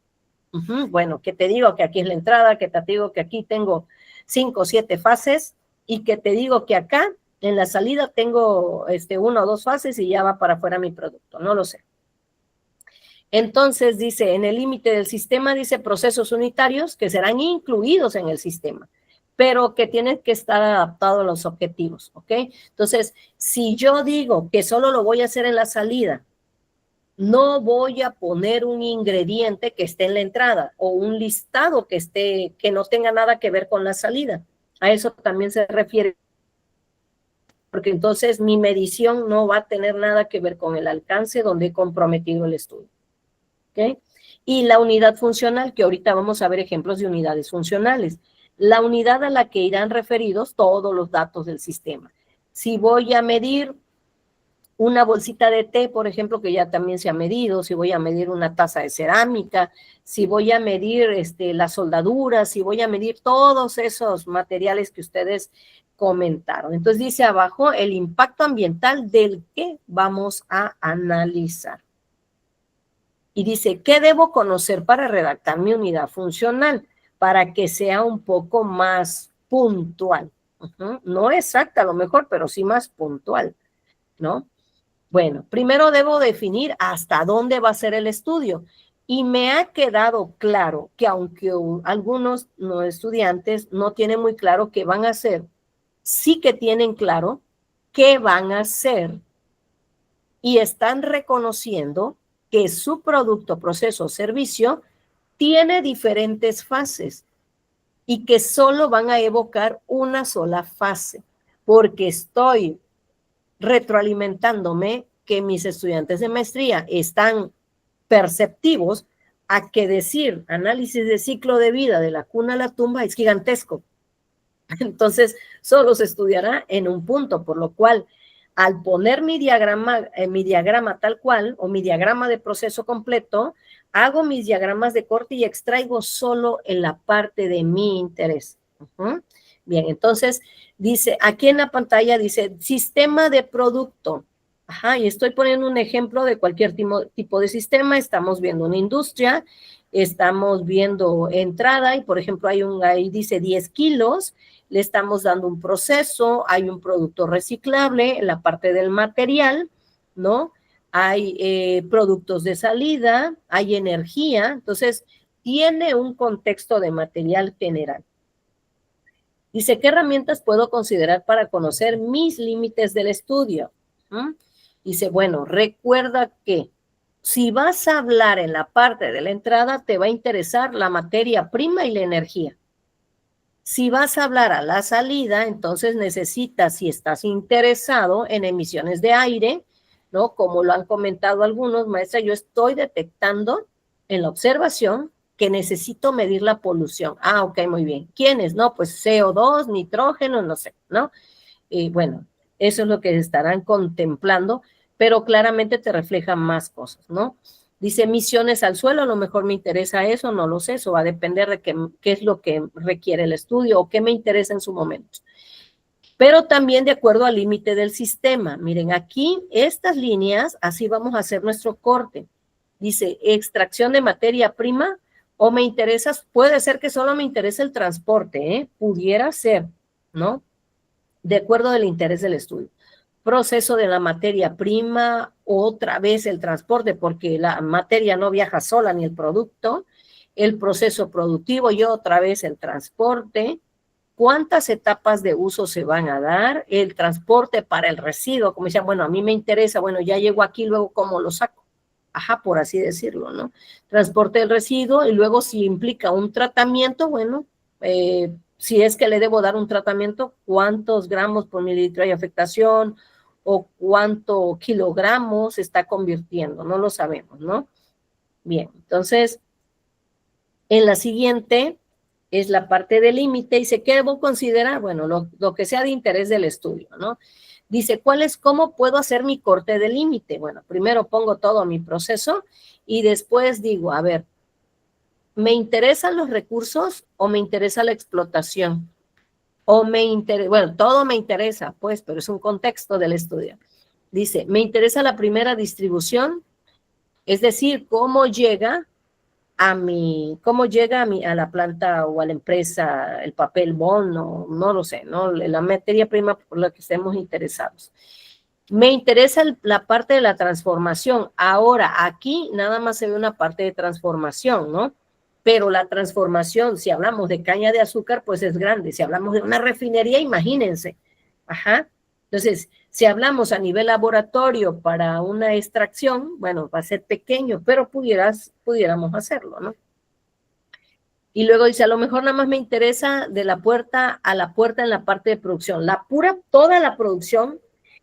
Bueno, que te digo que aquí es la entrada, que te digo que aquí tengo 5 o 7 fases y que te digo que acá en la salida tengo 1 o 2 fases y ya va para afuera mi producto, no lo sé. Entonces dice, en el límite del sistema dice procesos unitarios que serán incluidos en el sistema, pero que tienen que estar adaptados a los objetivos, ¿ok? Entonces, si yo digo que solo lo voy a hacer en la salida, no voy a poner un ingrediente que esté en la entrada o un listado que no tenga nada que ver con la salida. A eso también se refiere, porque entonces mi medición no va a tener nada que ver con el alcance donde he comprometido el estudio. ¿Okay? Y la unidad funcional, que ahorita vamos a ver ejemplos de unidades funcionales. La unidad a la que irán referidos todos los datos del sistema. Si voy a medir una bolsita de té, por ejemplo, que ya también se ha medido, si voy a medir una taza de cerámica, si voy a medir las soldaduras, si voy a medir todos esos materiales que ustedes comentaron. Entonces dice abajo el impacto ambiental del que vamos a analizar. Y dice, ¿qué debo conocer para redactar mi unidad funcional? Para que sea un poco más puntual. No exacta a lo mejor, pero sí más puntual, ¿no? Bueno, primero debo definir hasta dónde va a ser el estudio. Y me ha quedado claro que aunque algunos estudiantes no tienen muy claro qué van a hacer, sí que tienen claro qué van a hacer y están reconociendo que su producto, proceso o servicio tiene diferentes fases y que solo van a evocar una sola fase, porque estoy retroalimentándome que mis estudiantes de maestría están perceptivos a que decir análisis de ciclo de vida de la cuna a la tumba es gigantesco. Entonces, solo se estudiará en un punto, por lo cual, al poner mi diagrama tal cual, o mi diagrama de proceso completo, hago mis diagramas de corte y extraigo solo en la parte de mi interés. Bien, entonces, dice, aquí en la pantalla dice, sistema de producto. Y estoy poniendo un ejemplo de cualquier tipo de sistema. Estamos viendo una industria, estamos viendo entrada, y por ejemplo, ahí dice 10 kilos, le estamos dando un proceso, hay un producto reciclable en la parte del material, ¿no? Hay productos de salida, hay energía, entonces tiene un contexto de material general. Dice, ¿qué herramientas puedo considerar para conocer mis límites del estudio? Dice, bueno, recuerda que si vas a hablar en la parte de la entrada, te va a interesar la materia prima y la energía. Si vas a hablar a la salida, entonces necesitas, si estás interesado en emisiones de aire, ¿no? Como lo han comentado algunos, maestra, yo estoy detectando en la observación que necesito medir la polución. Ok, muy bien. ¿Quiénes? No, pues CO2, nitrógeno, no sé, ¿no? Bueno, eso es lo que estarán contemplando, pero claramente te refleja más cosas, ¿no? Dice emisiones al suelo, a lo mejor me interesa eso, no lo sé, eso va a depender de qué es lo que requiere el estudio o qué me interesa en su momento. Pero también de acuerdo al límite del sistema. Miren, aquí estas líneas, así vamos a hacer nuestro corte. Dice, extracción de materia prima, o me interesa, puede ser que solo me interese el transporte, pudiera ser, ¿no? De acuerdo al interés del estudio. Proceso de la materia prima, otra vez el transporte, porque la materia no viaja sola ni el producto, el proceso productivo y otra vez el transporte, cuántas etapas de uso se van a dar, el transporte para el residuo, como decían, bueno, a mí me interesa, bueno, ya llego aquí, luego ¿cómo lo saco? Por así decirlo, ¿no? Transporte del residuo y luego si implica un tratamiento, bueno, si es que le debo dar un tratamiento, cuántos gramos por mililitro hay afectación o cuánto kilogramos se está convirtiendo, no lo sabemos, ¿no? Bien, entonces, en la siguiente es la parte del límite, dice, ¿qué debo considerar? Bueno, lo que sea de interés del estudio, ¿no? Dice, ¿cómo puedo hacer mi corte de límite? Bueno, primero pongo todo mi proceso y después digo, a ver, ¿me interesan los recursos o me interesa la explotación? O me interesa, bueno, todo me interesa, pues, pero es un contexto del estudio. Dice, me interesa la primera distribución, es decir, cómo llega a la planta o a la empresa el papel bond, no lo sé, ¿no? La materia prima por la que estemos interesados. Me interesa la parte de la transformación. Ahora, aquí nada más se ve una parte de transformación, ¿no? Pero la transformación, si hablamos de caña de azúcar, pues es grande. Si hablamos de una refinería, imagínense. Entonces, si hablamos a nivel laboratorio para una extracción, bueno, va a ser pequeño, pero pudiéramos hacerlo, ¿no? Y luego dice, a lo mejor nada más me interesa de la puerta a la puerta en la parte de producción. Toda la producción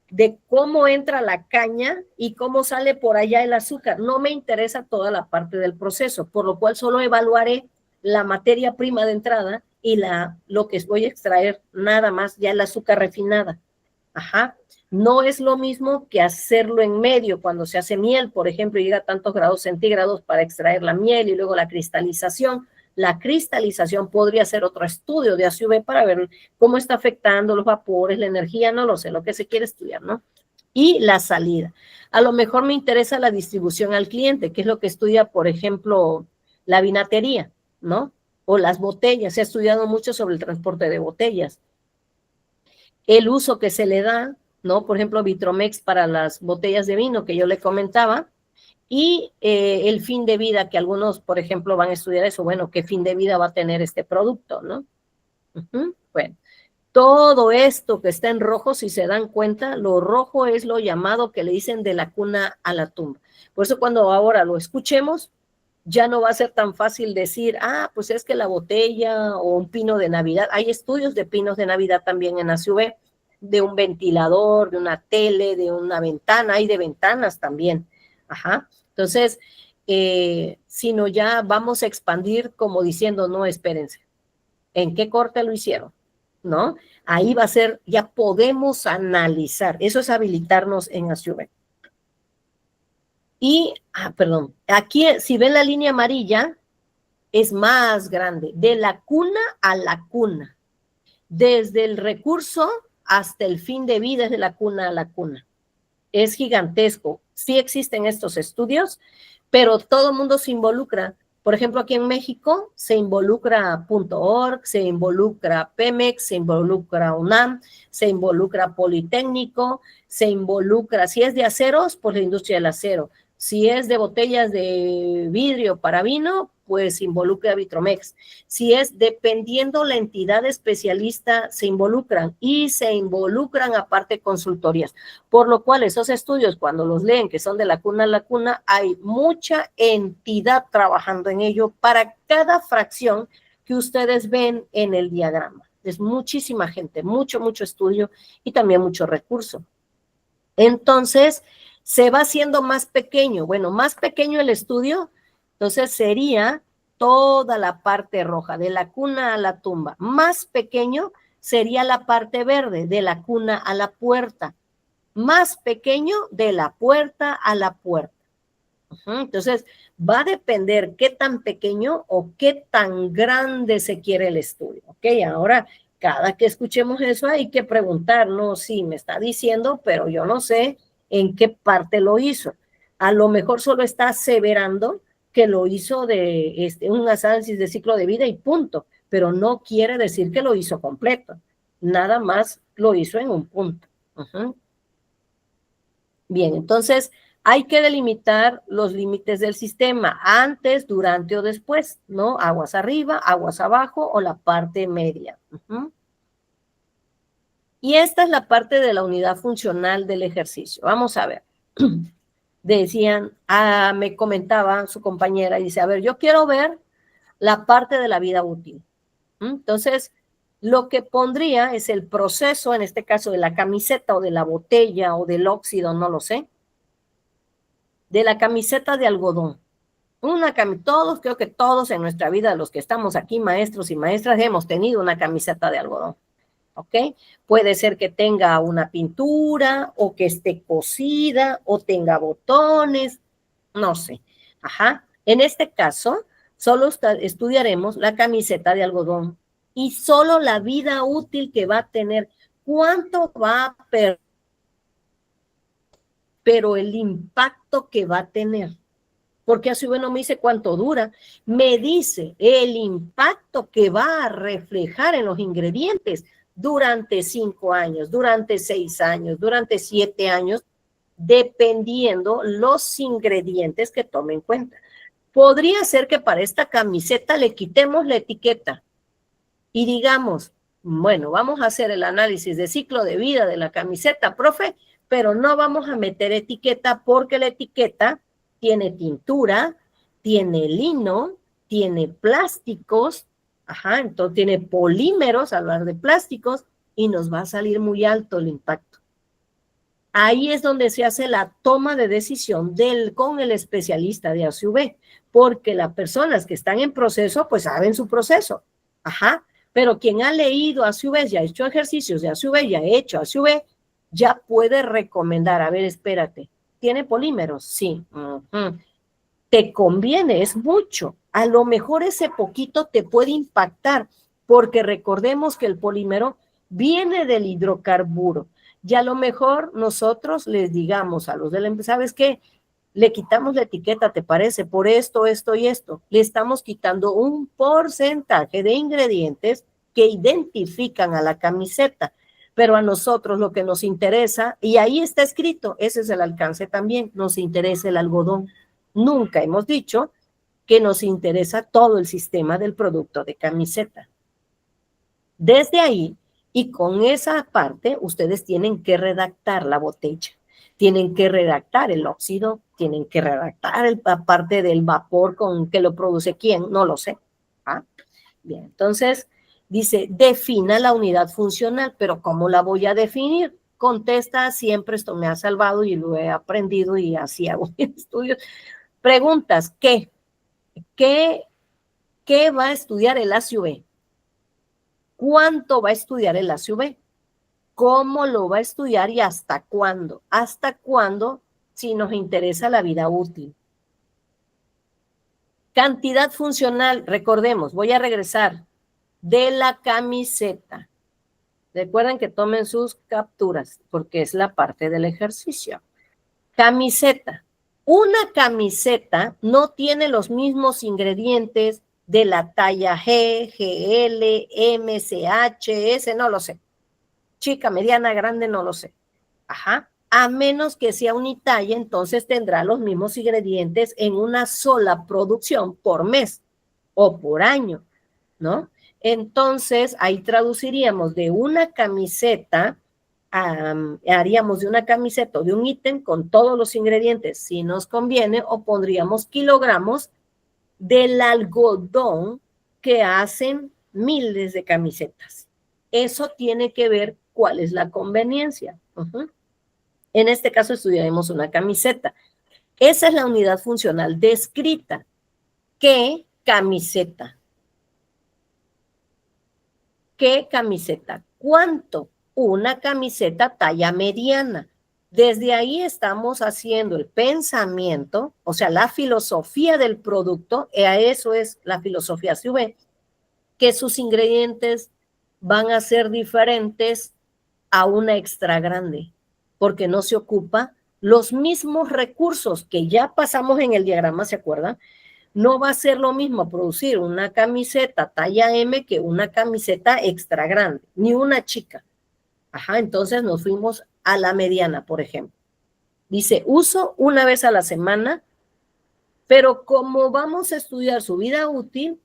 de cómo entra la caña y cómo sale por allá el azúcar. No me interesa toda la parte del proceso, por lo cual solo evaluaré la materia prima de entrada y lo que voy a extraer, nada más, ya el azúcar refinada. No es lo mismo que hacerlo en medio, cuando se hace miel, por ejemplo, llega a tantos grados centígrados para extraer la miel y luego la cristalización. La cristalización podría ser otro estudio de ACV para ver cómo está afectando los vapores, la energía, no lo sé, lo que se quiere estudiar, ¿no? Y la salida. A lo mejor me interesa la distribución al cliente, que es lo que estudia, por ejemplo, la vinatería, ¿no? O las botellas. Se ha estudiado mucho sobre el transporte de botellas. El uso que se le da, ¿no? Por ejemplo, Vitromex para las botellas de vino que yo le comentaba, y el fin de vida, que algunos, por ejemplo, van a estudiar eso, bueno, ¿qué fin de vida va a tener este producto, no? Bueno, todo esto que está en rojo, si se dan cuenta, lo rojo es lo llamado que le dicen de la cuna a la tumba. Por eso cuando ahora lo escuchemos, ya no va a ser tan fácil decir, pues es que la botella o un pino de Navidad, hay estudios de pinos de Navidad también en ACV, de un ventilador, de una tele, de una ventana, hay de ventanas también. Ajá. Entonces, sino ya vamos a expandir como diciendo, no, espérense, ¿en qué corte lo hicieron? ¿No? Ahí va a ser, ya podemos analizar, eso es habilitarnos en ASUBE. Y, perdón, aquí si ven la línea amarilla, es más grande, de la cuna a la cuna, desde el recurso hasta el fin de vida, desde la cuna a la cuna. Es gigantesco. Sí existen estos estudios, pero todo el mundo se involucra. Por ejemplo, aquí en México se involucra .org, se involucra Pemex, se involucra UNAM, se involucra Politécnico, se involucra, si es de aceros, pues la industria del acero. Si es de botellas de vidrio para vino, pues involucra a Vitromex. Si es dependiendo la entidad especialista, se involucran y se involucran aparte consultorías. Por lo cual esos estudios, cuando los leen, que son de la cuna a la cuna, hay mucha entidad trabajando en ello para cada fracción que ustedes ven en el diagrama. Es muchísima gente, mucho estudio y también mucho recurso. Entonces, se va haciendo más pequeño. Bueno, más pequeño el estudio, entonces sería toda la parte roja, de la cuna a la tumba. Más pequeño sería la parte verde, de la cuna a la puerta. Más pequeño, de la puerta a la puerta. Entonces, va a depender qué tan pequeño o qué tan grande se quiere el estudio. Ok, ahora, cada que escuchemos eso hay que preguntarnos, sí, me está diciendo, pero yo no sé en qué parte lo hizo. A lo mejor solo está aseverando que lo hizo de un análisis de ciclo de vida y punto, pero no quiere decir que lo hizo completo. Nada más lo hizo en un punto. Bien, entonces hay que delimitar los límites del sistema, antes, durante o después, ¿no? Aguas arriba, aguas abajo o la parte media. Y esta es la parte de la unidad funcional del ejercicio. Vamos a ver. Decían, me comentaba su compañera, y dice, a ver, yo quiero ver la parte de la vida útil. Entonces, lo que pondría es el proceso, en este caso de la camiseta o de la botella o del óxido, no lo sé, de la camiseta de algodón. Todos, creo que todos en nuestra vida, los que estamos aquí, maestros y maestras, hemos tenido una camiseta de algodón. ¿Ok? Puede ser que tenga una pintura o que esté cosida o tenga botones, no sé. Ajá. En este caso, solo estudiaremos la camiseta de algodón y solo la vida útil que va a tener. ¿Cuánto va a perder? Pero el impacto que va a tener. Porque ASUBE no me dice cuánto dura, me dice el impacto que va a reflejar en los ingredientes durante 5 años, durante 6 años, durante 7 años, dependiendo los ingredientes que tome en cuenta. Podría ser que para esta camiseta le quitemos la etiqueta y digamos, bueno, vamos a hacer el análisis de ciclo de vida de la camiseta, profe, pero no vamos a meter etiqueta porque la etiqueta tiene tintura, tiene lino, tiene plásticos, entonces tiene polímeros, hablar de plásticos, y nos va a salir muy alto el impacto. Ahí es donde se hace la toma de decisión con el especialista de ASUBE, porque las personas que están en proceso, pues saben su proceso, pero quien ha leído ASUBE, ya ha hecho ejercicios de ASUBE, ya ha hecho ASUBE, ya puede recomendar, a ver, espérate, ¿tiene polímeros? Sí. Te conviene, es mucho. A lo mejor ese poquito te puede impactar, porque recordemos que el polímero viene del hidrocarburo. Y a lo mejor nosotros les digamos a los de la empresa, ¿sabes qué? Le quitamos la etiqueta, ¿te parece? Por esto, esto y esto. Le estamos quitando un porcentaje de ingredientes que identifican a la camiseta. Pero a nosotros lo que nos interesa, y ahí está escrito, ese es el alcance también, nos interesa el algodón. Nunca hemos dicho que nos interesa todo el sistema del producto de camiseta. Desde ahí, y con esa parte, ustedes tienen que redactar la botella, tienen que redactar el óxido, tienen que redactar la parte del vapor con que lo produce quién, no lo sé. Bien, entonces, Dice, defina la unidad funcional, pero ¿cómo la voy a definir? Contesta, siempre esto me ha salvado y lo he aprendido y así hago estudios. Preguntas, ¿qué va a estudiar el ACV? ¿Cuánto va a estudiar el ACV? ¿Cómo lo va a estudiar y hasta cuándo? ¿Hasta cuándo si nos interesa la vida útil? Cantidad funcional, recordemos, voy a regresar, de la camiseta. Recuerden que tomen sus capturas, porque es la parte del ejercicio. Camiseta. Una camiseta no tiene los mismos ingredientes de la talla G, GL, M, CH, S, no lo sé. Chica, mediana, grande, no lo sé. Ajá. A menos que sea unitalla, entonces tendrá los mismos ingredientes en una sola producción por mes o por año, ¿no? Entonces, ahí traduciríamos de una camiseta, haríamos de una camiseta o de un ítem con todos los ingredientes, si nos conviene, o pondríamos kilogramos del algodón que hacen miles de camisetas. Eso tiene que ver cuál es la conveniencia. En este caso estudiaremos una camiseta. Esa es la unidad funcional descrita. ¿Qué camiseta? ¿Qué camiseta? ¿Cuánto? Una camiseta talla mediana. Desde ahí estamos haciendo el pensamiento, o sea, la filosofía del producto, a eso es la filosofía ACV, que sus ingredientes van a ser diferentes a una extra grande, porque no se ocupa los mismos recursos que ya pasamos en el diagrama, ¿se acuerdan? No va a ser lo mismo producir una camiseta talla M que una camiseta extra grande, ni una chica. Ajá, entonces nos fuimos a la mediana, por ejemplo. Dice, uso una vez a la semana, pero como vamos a estudiar su vida útil,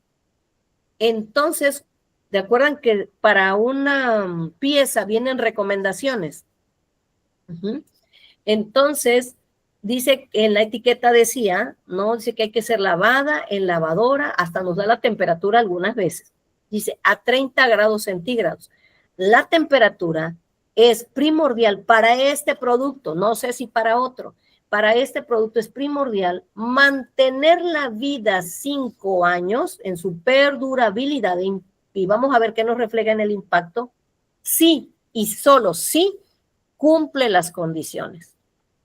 entonces, ¿de acuerdan que para una pieza vienen recomendaciones? Entonces, dice, en la etiqueta decía, ¿no? Dice que hay que ser lavada en lavadora, hasta nos da la temperatura algunas veces. Dice, a 30 grados centígrados. La temperatura es primordial para este producto, no sé si para otro. Para este producto es primordial mantener la vida 5 años en su perdurabilidad, y vamos a ver qué nos refleja en el impacto, sí y solo sí cumple las condiciones.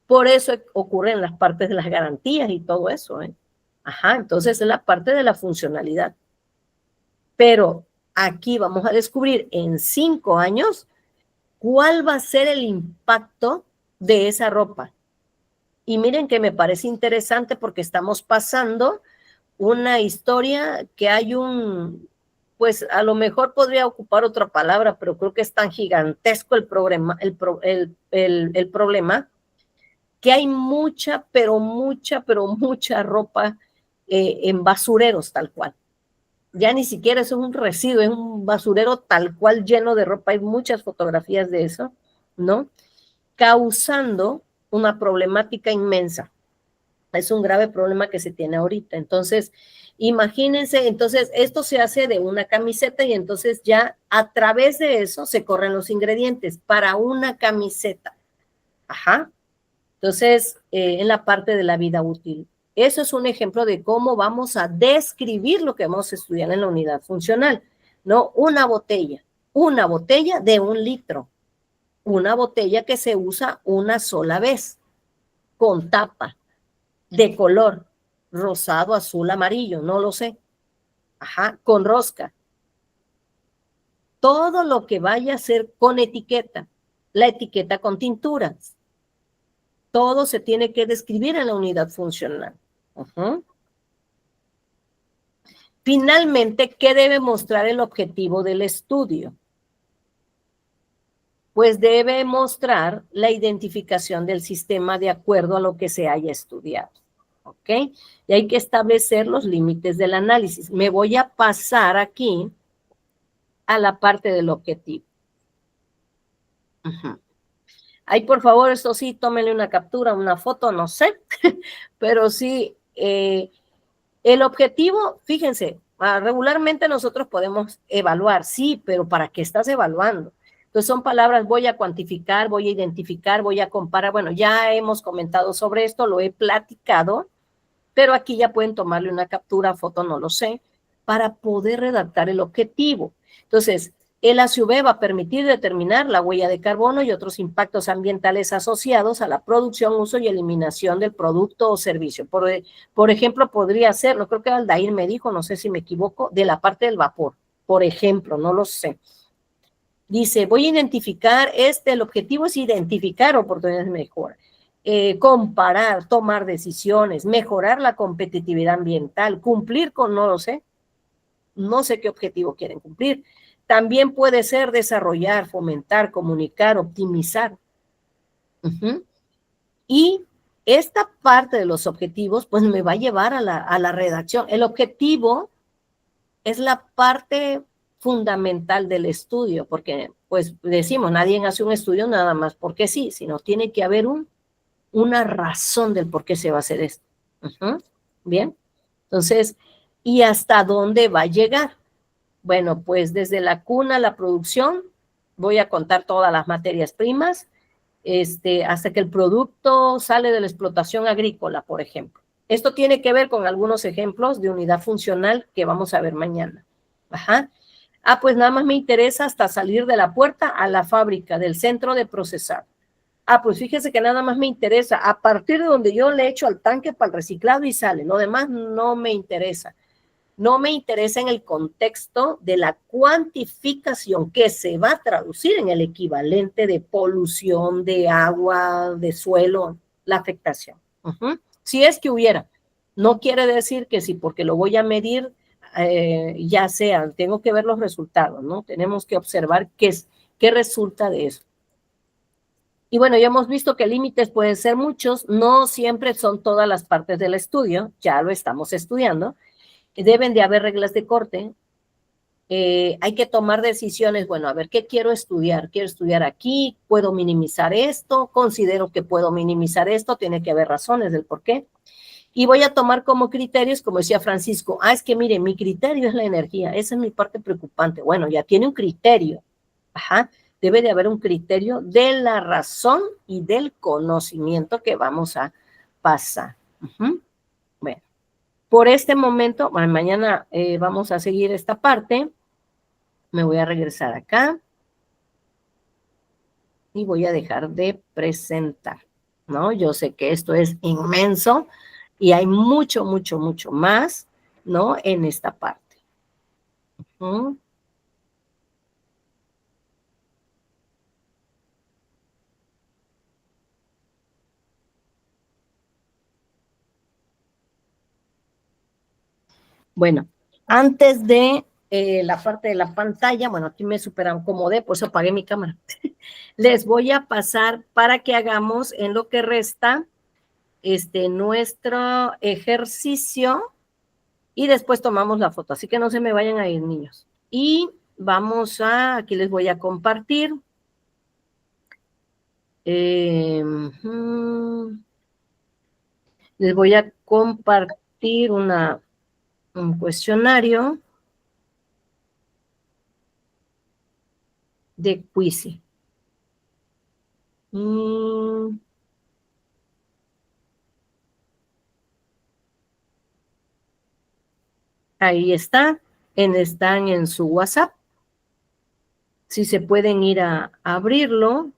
Por eso ocurren las partes de las garantías y todo eso, ¿eh? Ajá, entonces es la parte de la funcionalidad. Pero aquí vamos a descubrir en 5 años cuál va a ser el impacto de esa ropa. Y miren que me parece interesante porque estamos pasando una historia que hay pues a lo mejor podría ocupar otra palabra, pero creo que es tan gigantesco el problema, que hay mucha, pero mucha ropa en basureros tal cual. Ya ni siquiera eso es un residuo, es un basurero tal cual lleno de ropa. Hay muchas fotografías de eso, ¿no? Causando una problemática inmensa. Es un grave problema que se tiene ahorita. Entonces, imagínense, entonces esto se hace de una camiseta y entonces ya a través de eso se corren los ingredientes para una camiseta. Ajá. Entonces, en la parte de la vida útil. Eso es un ejemplo de cómo vamos a describir lo que vamos a estudiar en la unidad funcional, ¿no? Una botella de 1 litro, una botella que se usa una sola vez, con tapa, de color rosado, azul, amarillo, no lo sé. Ajá, con rosca. Todo lo que vaya a ser con etiqueta, la etiqueta con tinturas. Todo se tiene que describir en la unidad funcional. Finalmente, ¿qué debe mostrar el objetivo del estudio? Pues debe mostrar la identificación del sistema de acuerdo a lo que se haya estudiado. ¿Ok? Y hay que establecer los límites del análisis. Me voy a pasar aquí a la parte del objetivo. Ahí, por favor, esto sí, tómenle una captura, una foto, no sé, pero sí, el objetivo, fíjense, Regularmente nosotros podemos evaluar, sí, pero ¿para qué estás evaluando? Entonces son palabras, voy a cuantificar, voy a identificar, voy a comparar. Bueno, ya hemos comentado sobre esto, lo he platicado, pero aquí ya pueden tomarle una captura, foto, no lo sé, para poder redactar el objetivo. Entonces, el ACV va a permitir determinar la huella de carbono y otros impactos ambientales asociados a la producción, uso y eliminación del producto o servicio. Por ejemplo, podría ser, no creo que Aldair me dijo, no sé si me equivoco, de la parte del vapor. Por ejemplo, no lo sé. Dice, voy a identificar, el objetivo es identificar oportunidades de mejora. Comparar, tomar decisiones, mejorar la competitividad ambiental, cumplir con, no lo sé, no sé qué objetivo quieren cumplir. También puede ser desarrollar, fomentar, comunicar, optimizar. Y esta parte de los objetivos, pues me va a llevar a la redacción. El objetivo es la parte fundamental del estudio, porque pues decimos, nadie hace un estudio nada más porque sí, sino tiene que haber una razón del por qué se va a hacer esto. Bien, entonces, ¿y hasta dónde va a llegar? Bueno, pues desde la cuna a la producción, voy a contar todas las materias primas, hasta que el producto sale de la explotación agrícola, por ejemplo. Esto tiene que ver con algunos ejemplos de unidad funcional que vamos a ver mañana. Ajá. Pues nada más me interesa hasta salir de la puerta a la fábrica, del centro de procesar. Pues fíjese que nada más me interesa a partir de donde yo le echo al tanque para el reciclado y sale. Lo demás no me interesa. No me interesa en el contexto de la cuantificación que se va a traducir en el equivalente de polución, de agua, de suelo, la afectación. Si es que hubiera. No quiere decir que si porque lo voy a medir, ya sea, tengo que ver los resultados, ¿no? Tenemos que observar qué resulta de eso. Y bueno, ya hemos visto que límites pueden ser muchos, no siempre son todas las partes del estudio, ya lo estamos estudiando. Deben de haber reglas de corte, hay que tomar decisiones, bueno, a ver, ¿qué quiero estudiar? Quiero estudiar aquí, puedo minimizar esto, considero que puedo minimizar esto, tiene que haber razones del por qué. Y voy a tomar como criterios, como decía Francisco, es que mire, mi criterio es la energía, esa es mi parte preocupante. Bueno, ya tiene un criterio, debe de haber un criterio de la razón y del conocimiento que vamos a pasar. Bueno, por este momento, mañana vamos a seguir esta parte. Me voy a regresar acá y voy a dejar de presentar, ¿no? Yo sé que esto es inmenso y hay mucho, mucho, mucho más, ¿no? En esta parte. Bueno, antes de la parte de la pantalla, bueno, aquí me super acomodé, por eso apagué mi cámara. Les voy a pasar para que hagamos en lo que resta nuestro ejercicio y después tomamos la foto, así que no se me vayan a ir, niños. Y vamos aquí les voy a compartir. Les voy a compartir un cuestionario de Quizy. Ahí está, están en su WhatsApp. Si se pueden ir a abrirlo.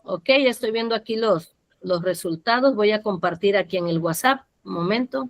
Ok, ya estoy viendo aquí los resultados. Voy a compartir aquí en el WhatsApp. Un momento.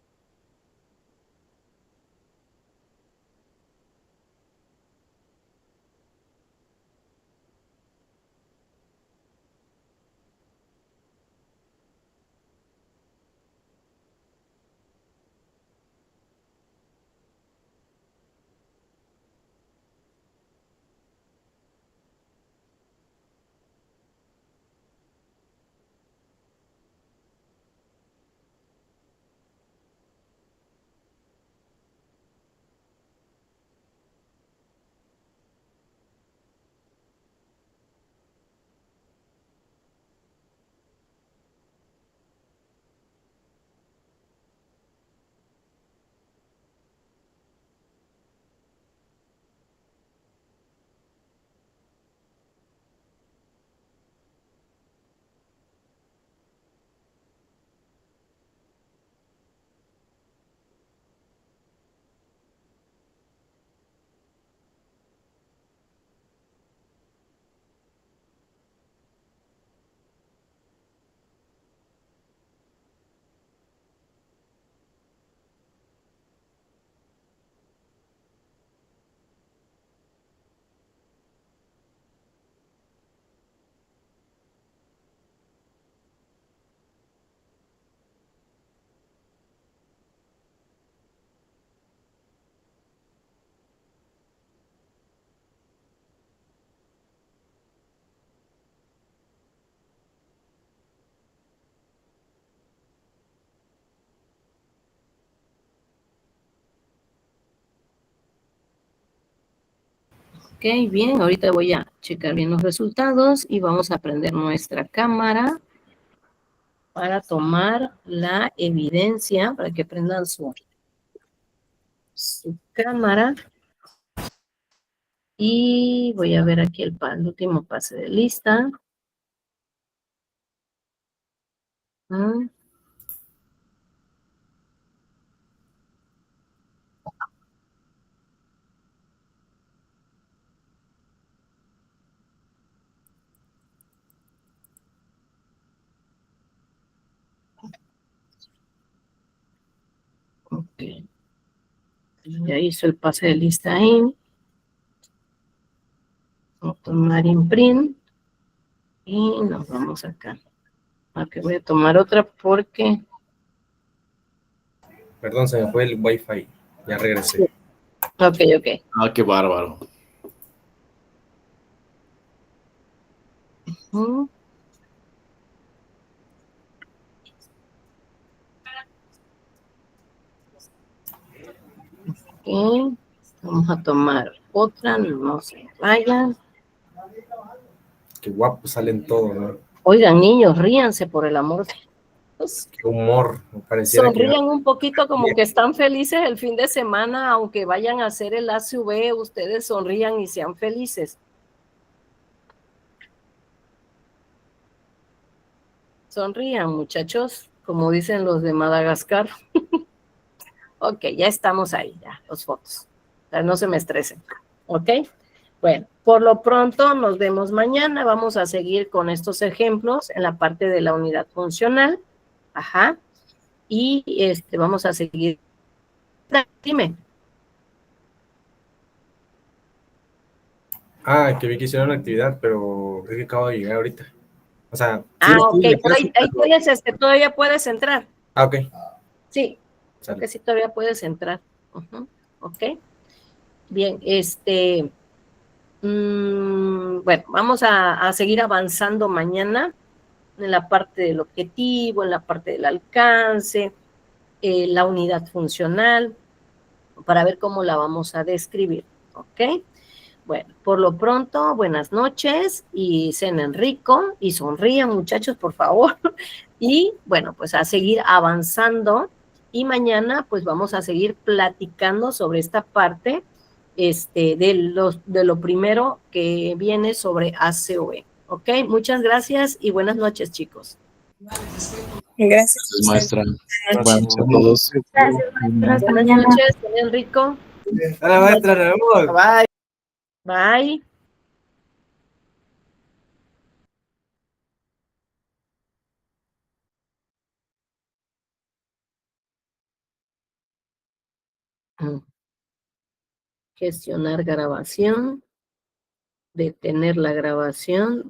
Ok, bien, ahorita voy a checar bien los resultados y vamos a prender nuestra cámara para tomar la evidencia, para que prendan su cámara. Y voy a ver aquí el último pase de lista. Ok. Ya hizo el pase de lista ahí. Vamos a tomar imprint. Y nos vamos acá. Ok, voy a tomar otra porque... Perdón, se me fue el Wi-Fi. Ya regresé. Ok, ok. Ah, qué bárbaro. Ok. Vamos a tomar otra, no se vayan. Qué guapos salen todos, ¿no? Oigan, niños, ríanse por el amor de Dios. Qué humor, me pareciera. Sonrían un poquito como que están felices el fin de semana, aunque vayan a hacer el ACV, ustedes sonrían y sean felices. Sonrían, muchachos, como dicen los de Madagascar. Ok, ya estamos ahí, ya, los fotos. O sea, no se me estresen, ¿ok? Bueno, por lo pronto nos vemos mañana. Vamos a seguir con estos ejemplos en la parte de la unidad funcional. Ajá. Y vamos a seguir. Dime. Que vi que hicieron una actividad, pero es que acabo de llegar ahorita. O sea, sí, ok, por ahí puedes, todavía puedes entrar. Ok. Sí, que sí todavía puedes entrar. Ok. Bien, bueno, vamos a seguir avanzando mañana en la parte del objetivo, en la parte del alcance, la unidad funcional, para ver cómo la vamos a describir, ¿ok? Bueno, por lo pronto, buenas noches y cenen rico y sonrían, muchachos, por favor. Y bueno, pues a seguir avanzando y mañana pues vamos a seguir platicando sobre esta parte de lo primero que viene sobre ACOE. ¿Ok? Muchas gracias y buenas noches, chicos. Gracias, maestra. Buenas noches a todos. Gracias, maestra. Buenas noches, cenen rico. Hola, maestra, nos vemos. Bye. Bye. Gestionar grabación. Detener la grabación.